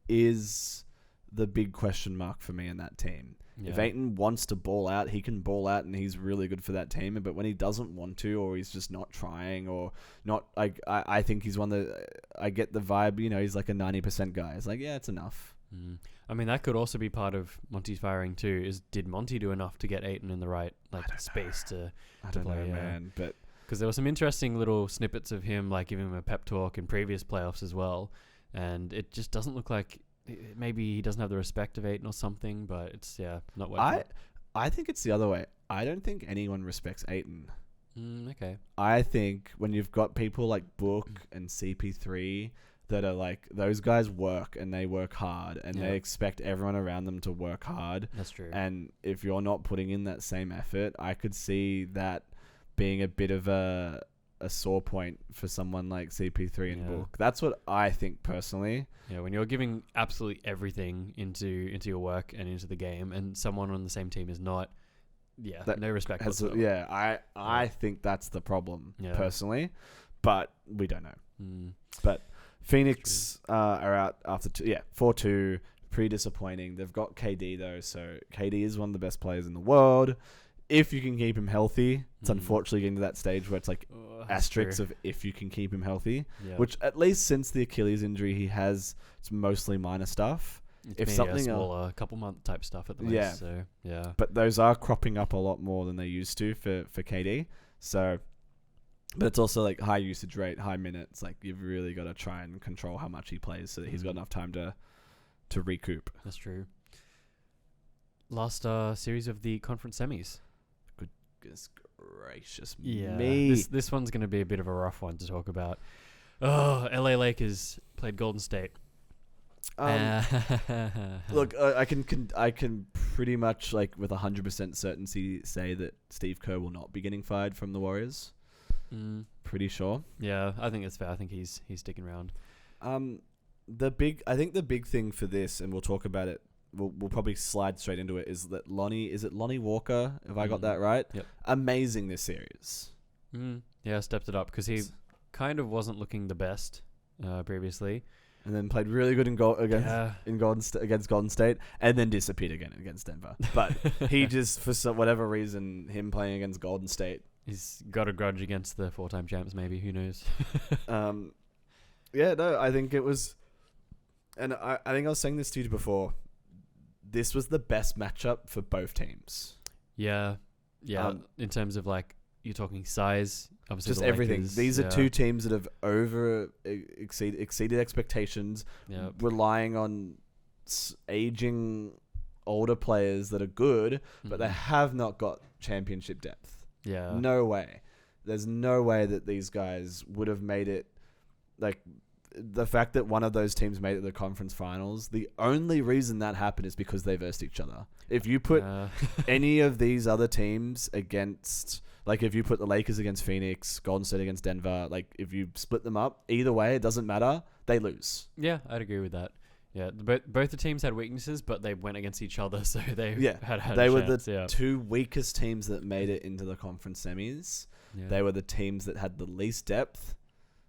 is the big question mark for me in that team. Yeah. If Ayton wants to ball out, he can ball out, and he's really good for that team. But when he doesn't want to, or he's just not trying, or not, I think he's one that I get the vibe. He's like a 90% guy. It's like, yeah, it's enough. I mean, that could also be part of Monty's firing too. Did Monty do enough to get Ayton in the right space to play? Man. But because there were some interesting little snippets of him, like giving him a pep talk in previous playoffs as well, and it just doesn't look like maybe he doesn't have the respect of Ayton or something, but it's not working. I think it's the other way. I don't think anyone respects Ayton. Okay. I think when you've got people like Book and CP3 that are like, those guys work and they work hard and they expect everyone around them to work hard. That's true. And if you're not putting in that same effort, I could see that being a bit of a sore point for someone like CP3 and Book. That's what I think personally. Yeah, when you're giving absolutely everything into your work and into the game, and someone on the same team is not, no respect whatsoever. I think that's the problem personally, but we don't know. But Phoenix are out after 4-2. Pretty disappointing. They've got KD though, so KD is one of the best players in the world. If you can keep him healthy, it's unfortunately getting to that stage where it's like asterisks of if you can keep him healthy, which at least since the Achilles injury, it's mostly minor stuff. It's something smaller, couple month type stuff at the most. So but those are cropping up a lot more than they used to for KD. So, but it's also like high usage rate, high minutes. Like you've really got to try and control how much he plays so that he's got enough time to recoup. That's true. Last series of the conference semis. Goodness gracious me. This one's going to be a bit of a rough one to talk about. Oh, LA Lakers played Golden State. Look, I can pretty much like with 100% certainty say that Steve Kerr will not be getting fired from the Warriors. Pretty sure. Yeah, I think it's fair. I think he's sticking around. The big thing for this, and we'll talk about it. We'll probably slide straight into it. Is that Lonnie Walker? Have I got that right? Yep. Amazing this series. Yeah, stepped it up because he kind of wasn't looking the best previously. And then played really good against Golden State, and then disappeared again against Denver. But he just, for whatever reason, him playing against Golden State, he's got a grudge against the 4-time champs. Maybe, who knows? I think it was, and I think I was saying this to you before. This was the best matchup for both teams. Yeah. In terms of like, you're talking size, obviously just everything. These are two teams that have exceeded expectations, relying on aging older players that are good, but they have not got championship depth. Yeah. No way. There's no way that these guys would have made it. Like, the fact that one of those teams made it to the conference finals, the only reason that happened is because they versed each other. If you put any of these other teams against, like if you put the Lakers against Phoenix, Golden State against Denver, like if you split them up, either way, it doesn't matter. They lose. Yeah, I'd agree with that. Yeah, both the teams had weaknesses, but they went against each other, so they had they a were chance, the two weakest teams that made it into the conference semis. Yeah. They were the teams that had the least depth.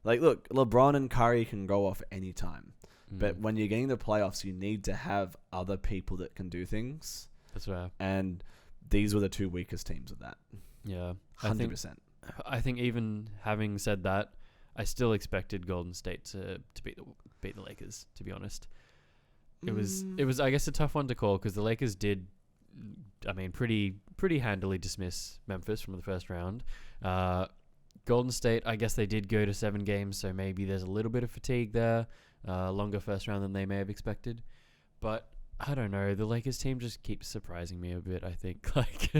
Like, look, LeBron and Curry can go off any time. But when you're getting the playoffs, you need to have other people that can do things. That's right. And these were the two weakest teams of that. Yeah. 100%. I think even having said that, I still expected Golden State to beat the Lakers, to be honest. It was I guess a tough one to call because the Lakers did, I mean, pretty handily dismiss Memphis from the first round. Golden State, I guess they did go to 7 games, so maybe there's a little bit of fatigue there. Longer first round than they may have expected. But I don't know. The Lakers team just keeps surprising me a bit, I think. Like,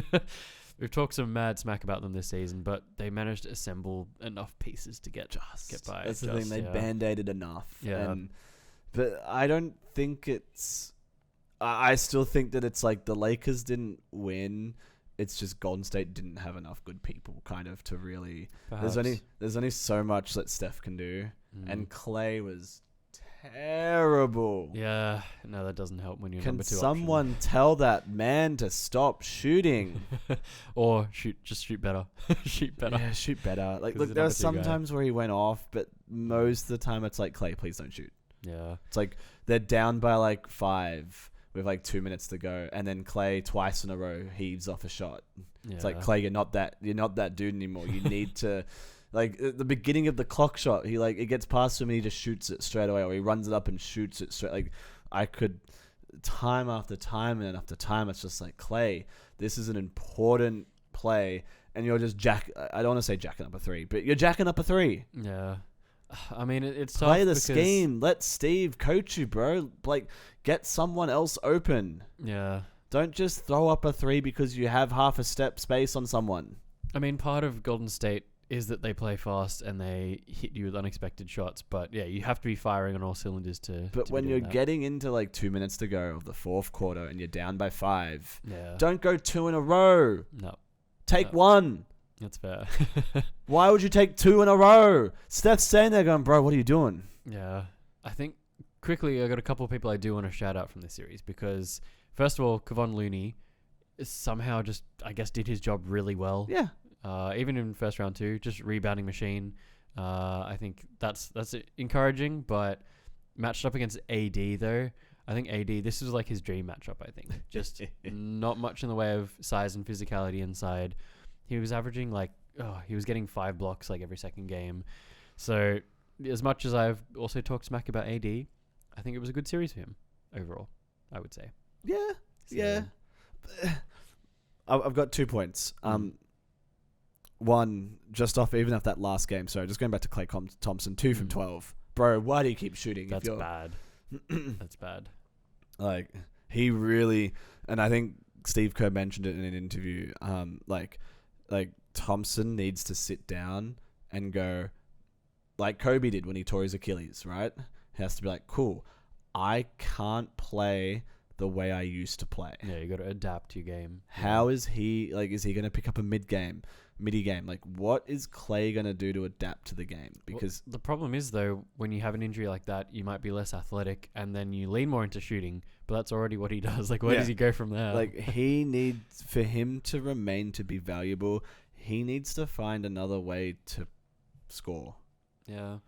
we've talked some mad smack about them this season, but they managed to assemble enough pieces to get by. That's the thing. They band-aided enough. Yeah. But I don't think it's... I still think that it's like the Lakers didn't win. It's just Golden State didn't have enough good people, kind of, to really. Perhaps. There's only so much that Steph can do, and Clay was terrible. Yeah, no, that doesn't help when you're Can number 2 someone tell that man to stop shooting, or just shoot better? Shoot better. Yeah, shoot better. Like, look, there are some times where he went off, but most of the time it's like, Clay, please don't shoot. Yeah, it's like they're down by like 5. With like 2 minutes to go, and then Clay twice in a row heaves off a shot. Yeah. It's like, Clay, you're not that dude anymore. You need to, like, at the beginning of the clock shot, it gets past him and he just shoots it straight away, or he runs it up and shoots it straight. Like, I could, time after time and after time, it's just like, Clay, this is an important play, and you're just I don't want to say jacking up a 3, but you're jacking up a 3. Yeah. I mean, it's Play tough the because, scheme. Let Steve coach you, bro. Like, get someone else open. Yeah. Don't just throw up a three because you have half a step space on someone. I mean, part of Golden State is that they play fast and they hit you with unexpected shots. But yeah, you have to be firing on all cylinders to. But to when be you're doing that. getting into like 2 minutes to go of the fourth quarter and you're down by 5, Yeah. don't go 2 in a row. No, Take No. 1. that's fair. Why would you take 2 in a row? Steph's standing there going, bro, what are you doing? Yeah. I think quickly, I got a couple of people I do want to shout out from this series because, first of all, Kevon Looney somehow just, I guess, did his job really well. Yeah. Even in first round 2, just rebounding machine. I think that's encouraging, but matched up against AD though, I think AD, this was like his dream matchup. I think just not much in the way of size and physicality inside. He was averaging he was getting 5 blocks like every second game. So as much as I've also talked smack about AD, I think it was a good series for him overall, I would say. Yeah. So, Yeah. I've got 2 points. One, just off that last game. So just going back to Klay Thompson, 2 from 12. Bro, why do you keep shooting? That's bad. That's bad. Like, he really, and I think Steve Kerr mentioned it in an interview, like Thompson needs to sit down and go, like Kobe did when he tore his Achilles, right? He has to be like, cool, I can't play the way I used to play. Yeah, you got to adapt to your game. How is he, is he going to pick up a midi game? Like, what is Klay going to do to adapt to the game? Because the problem is, though, when you have an injury like that, you might be less athletic and then you lean more into shooting, but that's already what he does. Like, where does he go from there? Like, he needs, for him to remain to be valuable, he needs to find another way to score. Yeah.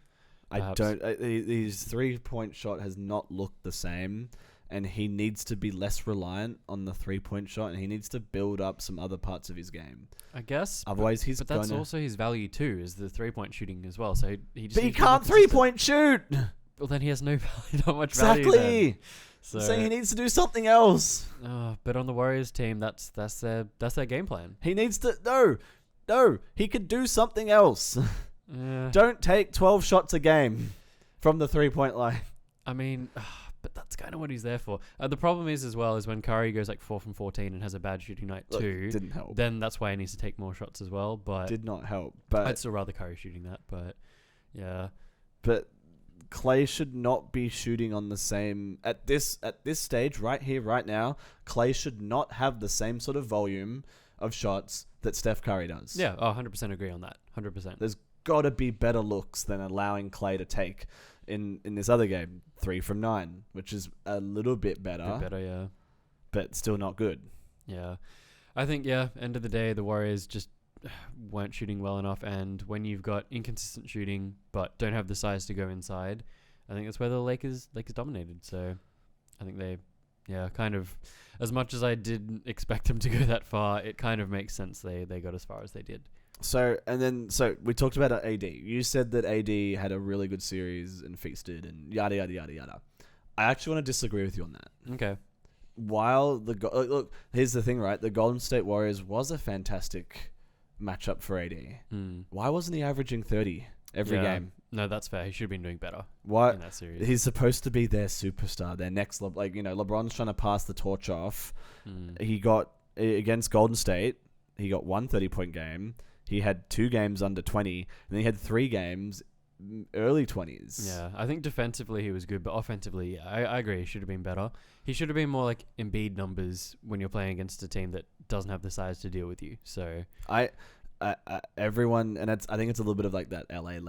Perhaps. His 3-point shot has not looked the same, and he needs to be less reliant on the 3-point shot, and he needs to build up some other parts of his game. I guess. Otherwise, but that's also his value too, is the 3-point shooting as well. So he just. But he can't 3-point shoot. Well, then he has no value, not much value. Exactly. So he needs to do something else. But on the Warriors team, that's their game plan. He needs to no. He could do something else. Yeah. Don't take 12 shots a game from the 3-point line. I mean. But that's kind of what he's there for. The problem is as well is when Curry goes like 4 from 14 and has a bad shooting night too. Didn't help. Then that's why he needs to take more shots as well. But Did not help. But I'd still rather Curry shooting that. But yeah. But Klay should not be shooting on the same at this stage right here right now. Klay should not have the same sort of volume of shots that Steph Curry does. Yeah, 100% agree on that. 100%. There's got to be better looks than allowing Klay to take in this other game, 3 from 9, which is a little bit better. Yeah. But still not good. Yeah. I think, end of the day, the Warriors just weren't shooting well enough. And when you've got inconsistent shooting but don't have the size to go inside, I think that's where the Lakers dominated. So I think they, kind of, as much as I didn't expect them to go that far, it kind of makes sense they got as far as they did. So we talked about AD. You said that AD had a really good series and feasted and yada, yada, yada, yada. I actually want to disagree with you on that. Okay. While look, here's the thing, right? The Golden State Warriors was a fantastic matchup for AD. Why wasn't he averaging 30 every game? No, that's fair. He should have been doing better What? in that series. He's supposed to be their superstar, their next level. LeBron's trying to pass the torch off. He got, against Golden State, he got 1 30-point game. He had 2 games under 20, and then he had 3 games early 20s. Yeah, I think defensively he was good, but offensively, I agree. He should have been better. He should have been more like Embiid numbers when you're playing against a team that doesn't have the size to deal with you. So everyone, and I think it's a little bit of like that LA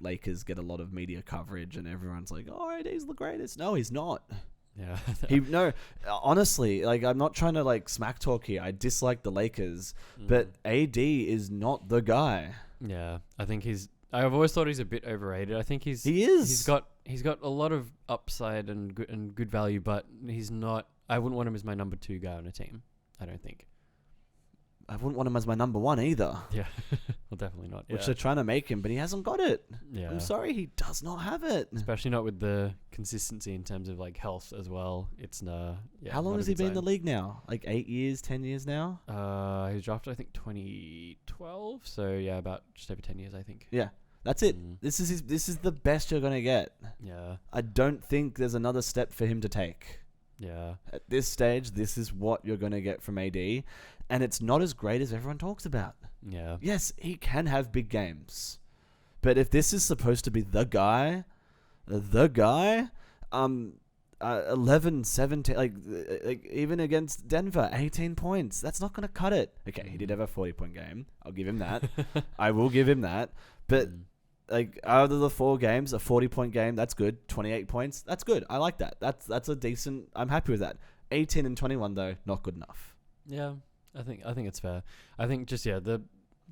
Lakers get a lot of media coverage, and everyone's like, "Oh, AD's the greatest." No, he's not. Yeah. Honestly, I'm not trying to smack talk here. I dislike the Lakers, but AD is not the guy. Yeah, I think I've always thought he's a bit overrated. I think he is. He's got a lot of upside and good value, but he's not. I wouldn't want him as my number 2 guy on a team. I don't think. I wouldn't want him as my number 1 either. Yeah, well, definitely not. Which they're trying to make him, but he hasn't got it. Yeah, I'm sorry, he does not have it. Especially not with the consistency in terms of health as well. It's How long has he been in the league now? 8 years, 10 years now? He was drafted, I think, 2012. So about just over 10 years, I think. Yeah, That's it. This is the best you're gonna get. Yeah. I don't think there's another step for him to take. Yeah. At this stage, this is what you're gonna get from AD, and it's not as great as everyone talks about. Yeah. Yes, he can have big games, but if this is supposed to be the guy, 11, 17, like even against Denver, 18 points. That's not going to cut it. Okay, he did have a 40-point game. I'll give him that. I will give him that. But like out of the 4 games, a 40-point game, that's good. 28 points, that's good. I like that. That's a decent. I'm happy with that. 18 and 21 though, not good enough. Yeah, I think it's fair. I think just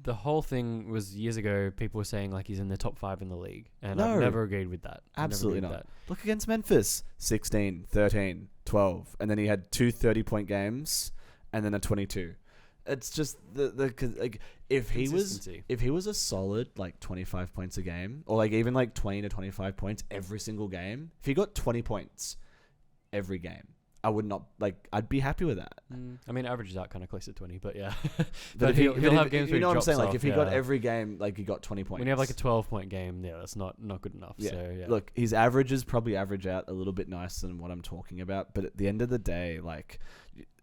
the whole thing was years ago. People were saying like he's in the top 5 in the league, and I've never agreed with that. Absolutely not. Look against Memphis, 16, 13, 12, and then he had 2 30-point games, and then a 22. It's just like if he was a solid like 25 points a game, or like even like 20 to 25 points every single game, if he got 20 points every game, I would not I'd be happy with that. I mean, averages out kind of close to 20, but yeah. but he'll have games where you know what I'm saying. Like if he got every game, like he got 20 points. When you have like a 12-point game, yeah, that's not good enough. Yeah. So yeah. Look, his averages probably average out a little bit nicer than what I'm talking about, but at the end of the day,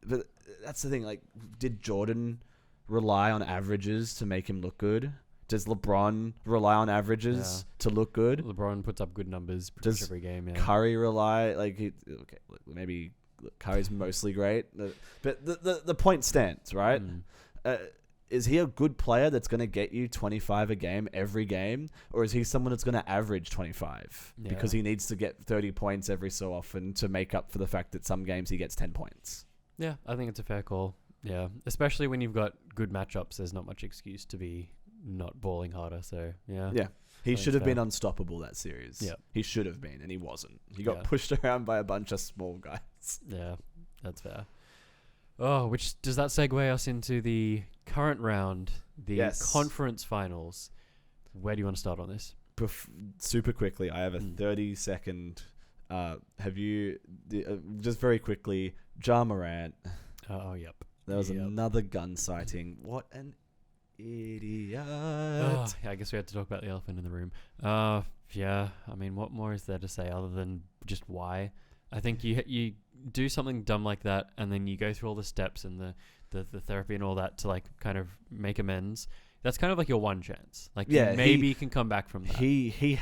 but that's the thing. Like, did Jordan rely on averages to make him look good? Does LeBron rely on averages to look good? LeBron puts up good numbers pretty much every game. Yeah. Curry rely maybe Curry's mostly great, but the point stands, right? Is he a good player that's going to get you 25 a game every game, or is he someone that's going to average 25 because he needs to get 30 points every so often to make up for the fact that some games he gets 10 points? Yeah, I think it's a fair call. Yeah, especially when you've got good matchups, there's not much excuse to be not balling harder. So yeah. He should have been unstoppable that series. Yeah. He should have been, and he wasn't. He got pushed around by a bunch of small guys. Yeah, that's fair. Oh, which does that segue us into the current round, the conference finals. Where do you want to start on this? Super quickly, I have a 30-second. Have you just very quickly? Ja Morant. Oh, yep. There was another gun sighting. What an idiot! Oh, yeah, I guess we had to talk about the elephant in the room. Yeah. I mean, what more is there to say other than just why? I think you do something dumb like that, and then you go through all the steps and the therapy and all that to like kind of make amends. That's kind of like your one chance. Like maybe you can come back from that. He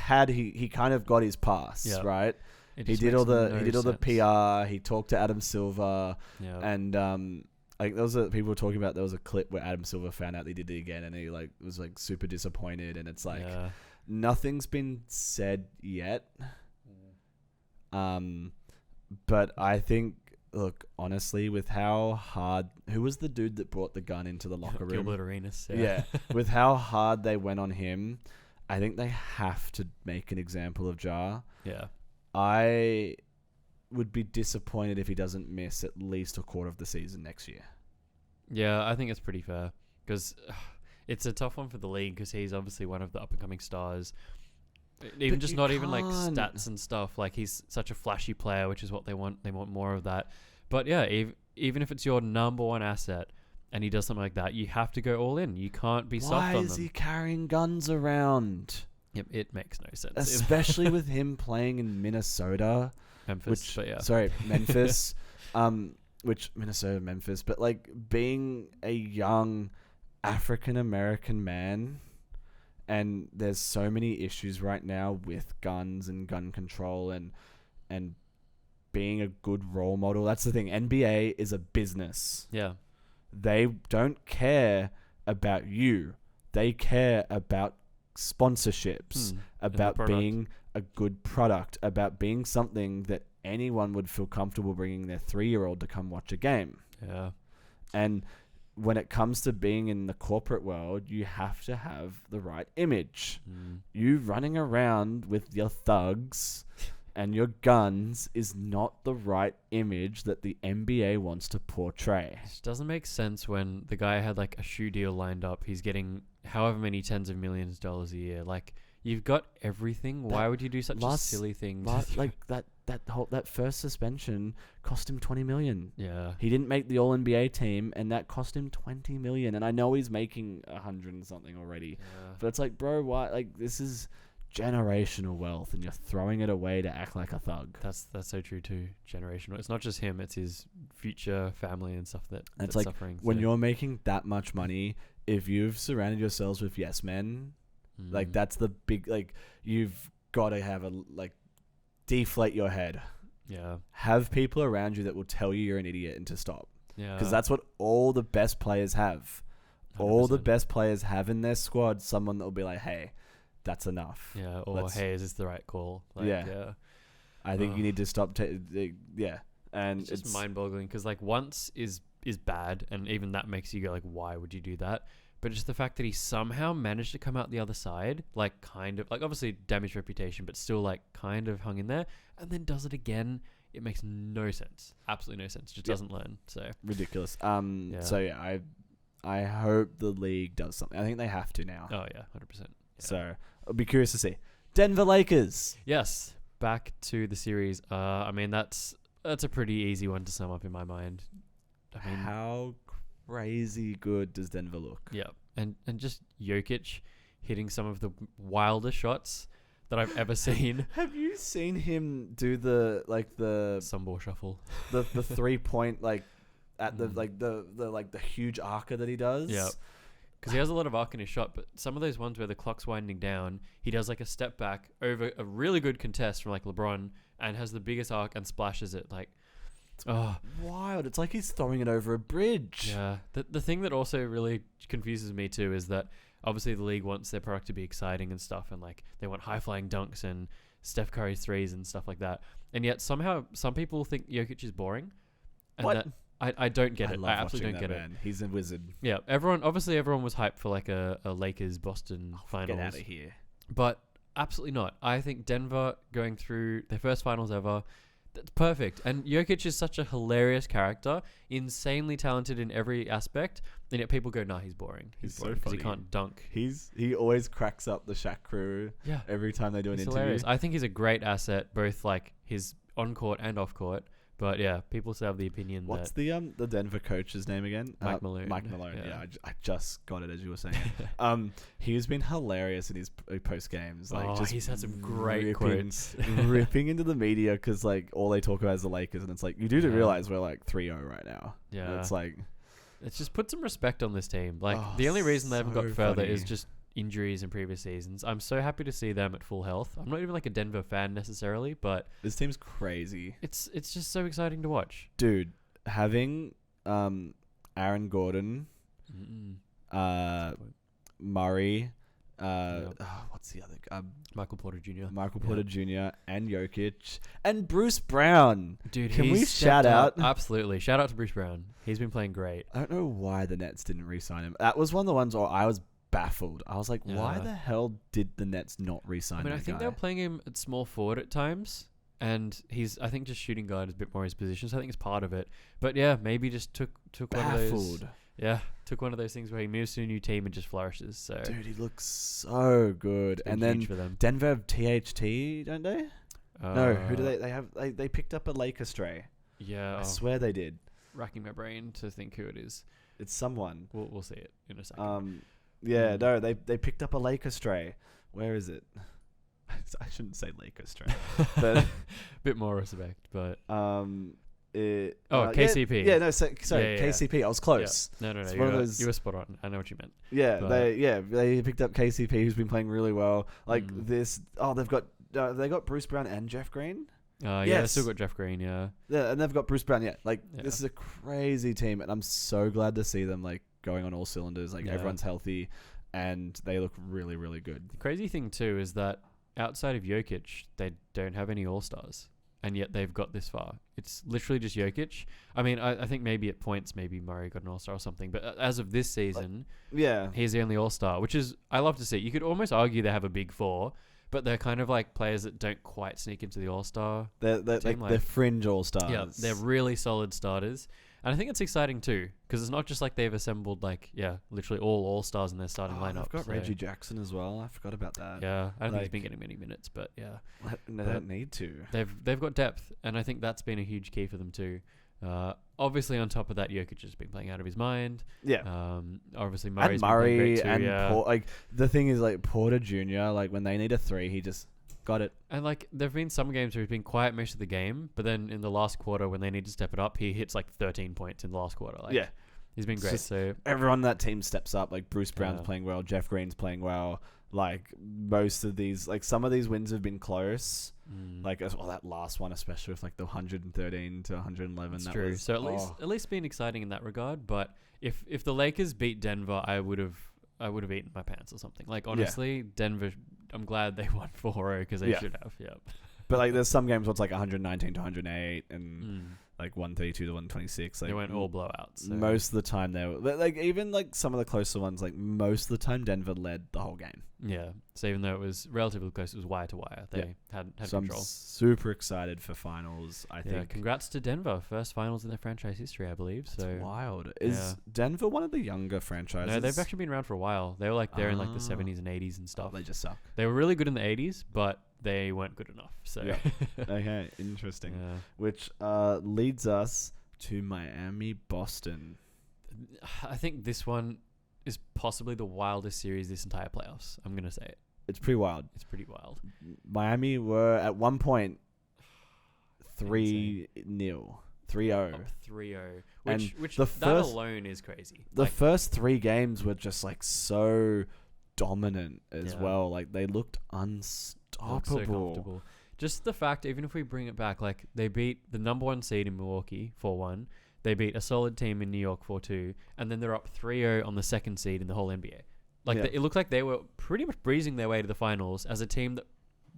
kind of got his pass, right? He did all the PR. He talked to Adam Silver, and like people were talking about there was a clip where Adam Silver found out he did it again, and he like was like super disappointed. And it's like nothing's been said yet. But I think, look, honestly, with how hard... Who was the dude that brought the gun into the locker room? Gilbert Arenas. Yeah. With how hard they went on him, I think they have to make an example of Ja. Yeah. I would be disappointed if he doesn't miss at least a quarter of the season next year. Yeah, I think it's pretty fair. Because it's a tough one for the league because he's obviously one of the up-and-coming stars. Even just not even like stats and stuff. Like he's such a flashy player, which is what they want. They want more of that. But yeah, even if it's your number one asset and he does something like that, you have to go all in. You can't be soft on them. Why is he carrying guns around? Yep, it makes no sense. Especially with him playing in Minnesota. Memphis. Memphis. Memphis. But like being a young African-American man... And there's so many issues right now with guns and gun control and being a good role model. That's the thing. NBA is a business. Yeah. They don't care about you. They care about sponsorships, about being a good product, about being something that anyone would feel comfortable bringing their 3-year-old to come watch a game. Yeah. And... when it comes to being in the corporate world, you have to have the right image. You running around with your thugs and your guns is not the right image that the NBA wants to portray. It doesn't make sense when the guy had like a shoe deal lined up. He's getting however many tens of millions of dollars a year. Like, you've got everything. Why would you do such a silly thing? Like that that first suspension cost him $20 million. Yeah. He didn't make the All NBA team, and that cost him $20 million. And I know he's making 100 and something already, but it's like, bro, why? Like, this is generational wealth, and you're throwing it away to act like a thug. That's so true too. Generational. It's not just him; it's his future family and stuff that's like suffering. When you're making that much money, if you've surrounded yourselves with yes men, like that's the big, like, you've got to have deflate your head. Yeah. Have people around you that will tell you you're an idiot and to stop. Yeah. Because that's what all the best players have. 100%. All the best players have in their squad someone that will be like, hey, that's enough. Yeah. Or, hey, is this the right call? Like, yeah. I think you need to stop. Yeah. And it's just mind-boggling because, like, once is bad, and even that makes you go, like, why would you do that? But just the fact that he somehow managed to come out the other side, like, kind of, like, obviously damaged reputation, but still, like, kind of hung in there, and then does it again. It makes no sense. Absolutely no sense. Just doesn't learn. So ridiculous. So yeah, I hope the league does something. I think they have to now. Oh yeah, 100%. Yeah. So I'll be curious to see. Denver Lakers. Yes, back to the series. I mean that's a pretty easy one to sum up in my mind. I mean, how crazy good does Denver look? Yeah, and just Jokic hitting some of the wildest shots that I've ever seen. Have you seen him do the Sunball shuffle? The 3-point at the huge arcer that he does? Yeah. Because he has a lot of arc in his shot, but some of those ones where the clock's winding down, he does like a step back over a really good contest from like LeBron and has the biggest arc and splashes it like. It's wild. It's like he's throwing it over a bridge. Yeah. The thing that also really confuses me too is that obviously the league wants their product to be exciting and stuff, and like they want high flying dunks and Steph Curry's threes and stuff like that. And yet somehow some people think Jokic is boring. And what? I don't get it. I absolutely don't get it. He's a wizard. Yeah. Everyone was hyped for like a Lakers Boston finals. Get out of here. But absolutely not. I think Denver going through their first finals ever, that's perfect. And Jokic is such a hilarious character, insanely talented in every aspect, and yet people go, nah, he's boring. He's boring because he can't dunk. He always cracks up the Shaq crew every time they do an interview. Hilarious. I think he's a great asset, both like his on-court and off-court. But yeah, people still have the opinion What's the Denver coach's name again? Mike Malone. Mike Malone. Yeah, I just got it as you were saying. He's been hilarious in his post games. Like, he's had some great quotes, ripping into the media because like all they talk about is the Lakers, and it's like you do realize we're like 3-0 right now. Yeah, and it's like it's just put some respect on this team. Like the only reason they haven't got further is just injuries in previous seasons. I'm so happy to see them at full health. I'm not even like a Denver fan necessarily, but this team's crazy. It's just so exciting to watch. Dude, having Aaron Gordon, Murray, what's the other Michael Porter Jr. And Jokic and Bruce Brown. Dude, can we shout out? Absolutely. Shout out to Bruce Brown. He's been playing great. I don't know why the Nets didn't re-sign him. That was one of the ones where I was baffled. I was like, why the hell did the Nets not re-sign him? I think they were playing him at small forward at times, and he's, I think, just shooting guard is a bit more his position, so I think it's part of it. But yeah, maybe just took one of those. Yeah, took one of those things where he moves to a new team and just flourishes. So dude, he looks so good. And then Denver have THT, don't they? No, who do they have? They picked up a Laker stray. Yeah, I swear they did. Racking my brain to think who it is. It's someone. We'll see it in a second. Yeah, no, they picked up a Laker stray. Where is it? I shouldn't say Laker stray, but bit more respect. But KCP. KCP. I was close. Yeah. No. You were spot on. I know what you meant. Yeah, they picked up KCP, who's been playing really well. Like this. Oh, they got Bruce Brown and Jeff Green. They still got Jeff Green. Yeah, and they've got Bruce Brown. This is a crazy team, and I'm so glad to see them going on all cylinders. Everyone's healthy, and they look really, really good. The crazy thing too is that outside of Jokic, they don't have any all-stars, and yet they've got this far. It's literally just Jokic. I mean, I think maybe at points, maybe Murray got an all-star or something, but as of this season, he's the only all-star, which is, I love to see. You could almost argue they have a big four, but they're kind of like players that don't quite sneak into the all-star. They're fringe all-stars. Yeah, they're really solid starters. And I think it's exciting too, because it's not just like they've assembled literally all stars in their starting lineup. I've got Reggie Jackson as well. I forgot about that. Yeah, I don't think he's been getting many minutes, but yeah. They don't need to. They've got depth, and I think that's been a huge key for them too. Obviously, on top of that, Jokic has been playing out of his mind. Yeah. Obviously, Murray's and Murray been playing great too, and yeah. the thing is, like, Porter Jr., like, when they need a 3, he just got it. And like, there've been some games where he's been quiet most of the game, but then in the last quarter, when they need to step it up, he hits like 13 points in the last quarter. Like, yeah. He's been great. So everyone on that team steps up. Like, Bruce Brown's playing well. Jeff Green's playing well. Like, most of these, like, some of these wins have been close. Like, that last one, especially with like the 113 to 111. That's that true. was, so at least been exciting in that regard. But if the Lakers beat Denver, I would have eaten my pants or something. Like, honestly, Denver, I'm glad they won 4-0 because they should have. Yeah. But like, there's some games where it's like 119 to 108 and like 132 to 126. Like, they weren't all blowouts. So. Most of the time they were like, even like some of the closer ones, like most of the time Denver led the whole game. Yeah. So even though it was relatively close, it was wire to wire. They had so control. I'm super excited for finals. I think. Congrats to Denver. First finals in their franchise history, I believe. That's so wild. Is Denver one of the younger franchises? No, they've actually been around for a while. They were like there in like the 70s and 80s and stuff. They just suck. They were really good in the 80s, but they weren't good enough. So okay, interesting. Which leads us to Miami, Boston. I think this one is possibly the wildest series this entire playoffs. I'm gonna say it. It's pretty wild. It's pretty wild. Miami were at one point 3-0. 3-0. Up 3-0. Which the that alone is crazy. The first 3 games were just like so dominant as well. Like, they looked unstoppable. So comfortable. Just the fact, even if we bring it back, like, they beat the number 1 seed in Milwaukee 4-1. They beat a solid team in New York 4-2, and then they're up 3-0 on the 2nd seed in the whole NBA. Like, it looked like they were pretty much breezing their way to the finals as a team that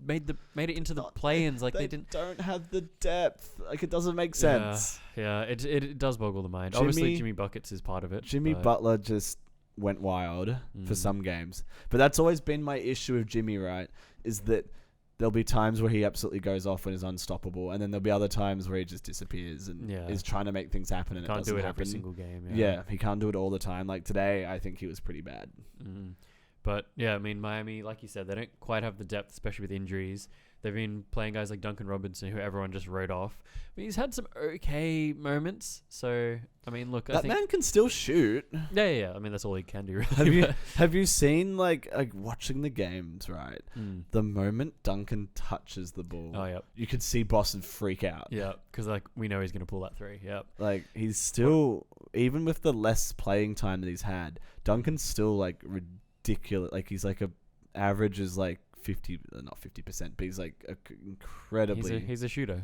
made it into the play-ins. Like, they don't have the depth. Like, it doesn't make sense. Yeah, it does boggle the mind. Obviously, Jimmy Buckets is part of it. Jimmy Butler just went wild for some games, but that's always been my issue with Jimmy. Right, is that there'll be times where he absolutely goes off and is unstoppable, and then there'll be other times where he just disappears and is trying to make things happen, and can't it doesn't do it happen. every single game. Yeah, he can't do it all the time. Like today, I think he was pretty bad. But yeah, I mean, Miami, like you said, they don't quite have the depth, especially with injuries. They've been playing guys like Duncan Robinson, who everyone just wrote off. But he's had some okay moments. So, I mean, look, that man can still shoot. Yeah. I mean, that's all he can do, really. Have you seen, like watching the games, right? The moment Duncan touches the ball, you could see Boston freak out. Yeah, because, like, we know he's going to pull that 3. Yep. Like, he's still, even with the less playing time that he's had, Duncan's still, like, ridiculous. Like, he's, like, average is, like, 50%, but he's like incredibly. He's a shooter.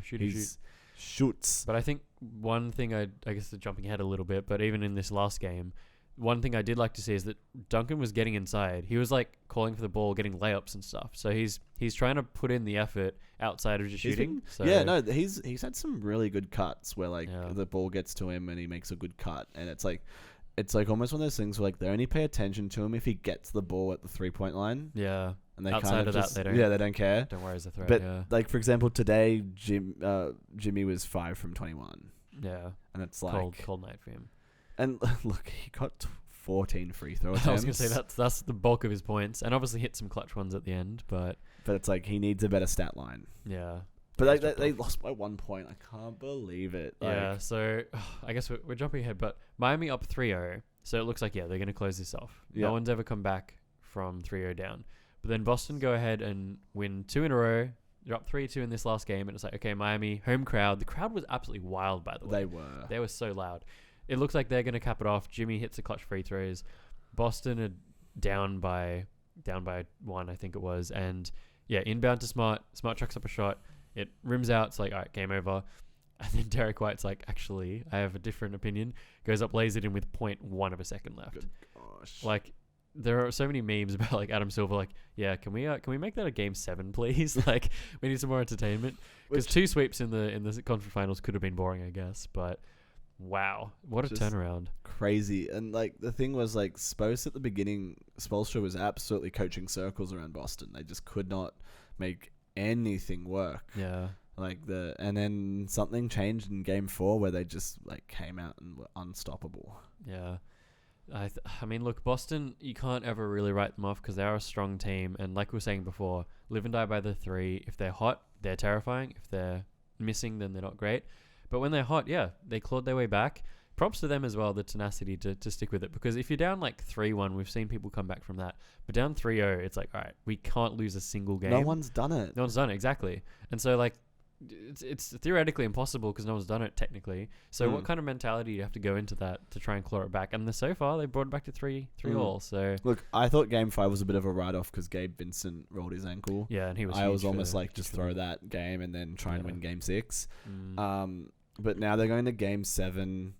Shoots. But I think one thing I guess they're jumping ahead a little bit, but even in this last game, one thing I did like to see is that Duncan was getting inside. He was like calling for the ball, getting layups and stuff. So he's trying to put in the effort outside of just shooting. He's had some really good cuts where like the ball gets to him and he makes a good cut, and it's like almost one of those things where like they only pay attention to him if he gets the ball at the 3-point line. Yeah. And they outside kind of that, they don't care. Don't worry as a threat. But like, for example, today Jimmy was 5 from 21. Yeah. And it's like cold night for him. And look, he got 14 free throw attempts. I was gonna say that's the bulk of his points, and obviously hit some clutch ones at the end. But it's like he needs a better stat line. Yeah. But they lost by 1 point. I can't believe it. Yeah. So I guess we're jumping ahead, but Miami up 3-0. So it looks like they're gonna close this off. No one's ever come back from 3-0 down. But then Boston go ahead and win 2 in a row. They're up 3-2 in this last game, and it's like, okay, Miami, home crowd. The crowd was absolutely wild, by the way. They were so loud. It looks like they're going to cap it off. Jimmy hits the clutch free throws. Boston are down by 1, I think it was. And inbound to Smart. Smart chucks up a shot. It rims out. It's like, all right, game over. And then Derek White's like, actually, I have a different opinion. Goes up, lays it in with 0.1 of a second left. Good gosh. Like, there are so many memes about like Adam Silver, like, can we make that a game 7, please? Like, we need some more entertainment. Because 2 sweeps in the conference finals could have been boring, I guess. But wow, what a turnaround! Crazy. And like the thing was, like, Spolstra at the beginning, Spolstra was absolutely coaching circles around Boston. They just could not make anything work. Yeah. And then something changed in Game 4 where they just like came out and were unstoppable. Yeah. I mean, look, Boston, you can't ever really write them off because they are a strong team. And like we were saying before, live and die by the three. If they're hot, they're terrifying. If they're missing, then they're not great. But when they're hot, yeah, they clawed their way back. Props to them as well, the tenacity to stick with it. Because if you're down like 3-1, we've seen people come back from that. But down 3-0, it's like, all right, we can't lose a single game. No one's done it. No one's done it, exactly. And so like, it's theoretically impossible because no one's done it technically. So what kind of mentality do you have to go into that to try and claw it back? And so far they brought it back to 3-3 So look, I thought Game 5 was a bit of a write-off because Gabe Vincent rolled his ankle. Yeah, and I was almost like just throw that game and then try and win Game 6. But now they're going to Game 7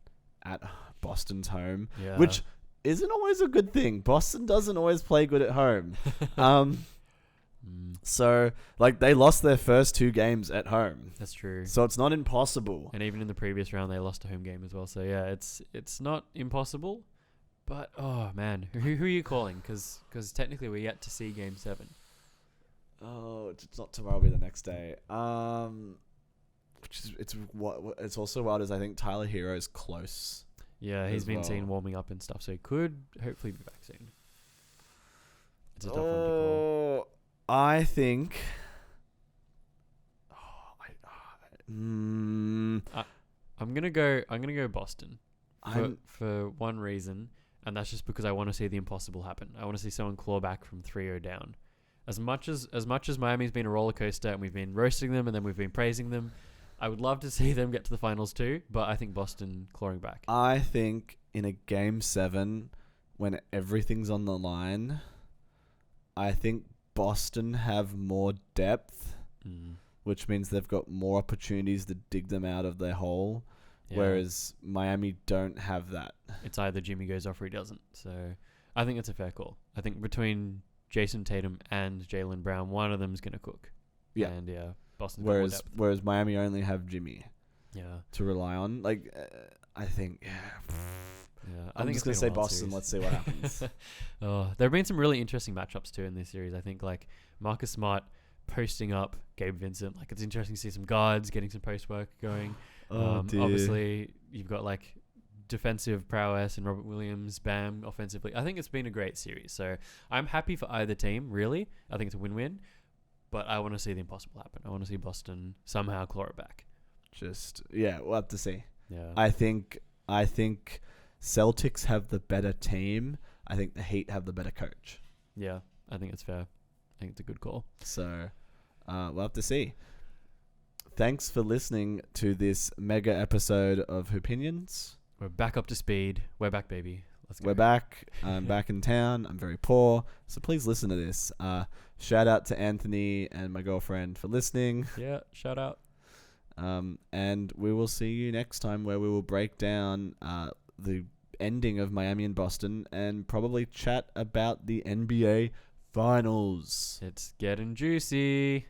at Boston's home, which isn't always a good thing. Boston doesn't always play good at home. So, like, they lost their first 2 games at home. That's true. So it's not impossible. And even in the previous round, they lost a home game as well. So, yeah, it's not impossible. But, oh, man. Who are you calling? Because technically we're yet to see Game 7. Oh, it's not tomorrow. It'll be the next day. It's also wild as I think Tyler Hero is close. Yeah, he's been seen warming up and stuff. So he could hopefully be back soon. It's a tough one to call. I think. I'm gonna go Boston for one reason, and that's just because I want to see the impossible happen. I want to see someone claw back from 3-0 down. As much as Miami's been a roller coaster and we've been roasting them and then we've been praising them, I would love to see them get to the finals too. But I think Boston clawing back. I think in a Game 7, when everything's on the line, I think Boston have more depth, which means they've got more opportunities to dig them out of their hole, whereas Miami don't have that. It's either Jimmy goes off or he doesn't. So I think it's a fair call. I think between Jason Tatum and Jaylen Brown, one of them's going to cook. Yeah. And Boston's got more depth. Whereas Miami only have Jimmy to rely on. Like, I think, I'm just going to say Boston. Series. Let's see what happens. There have been some really interesting matchups too in this series. I think like Marcus Smart posting up Gabe Vincent. Like, it's interesting to see some guards getting some post work going. Obviously, you've got like defensive prowess and Robert Williams, Bam, offensively. I think it's been a great series. So I'm happy for either team, really. I think it's a win-win. But I want to see the impossible happen. I want to see Boston somehow claw it back. We'll have to see. Yeah. I think Celtics have the better team. I think the Heat have the better coach. Yeah, I think it's fair. I think it's a good call. So, we'll have to see. Thanks for listening to this mega episode of Hoopinions. We're back up to speed. We're back, baby. Let's go. We're back. I'm back in town. I'm very poor. So please listen to this. Shout out to Anthony and my girlfriend for listening. Yeah, shout out. And we will see you next time where we will break down the ending of Miami and Boston and probably chat about the NBA Finals. It's getting juicy.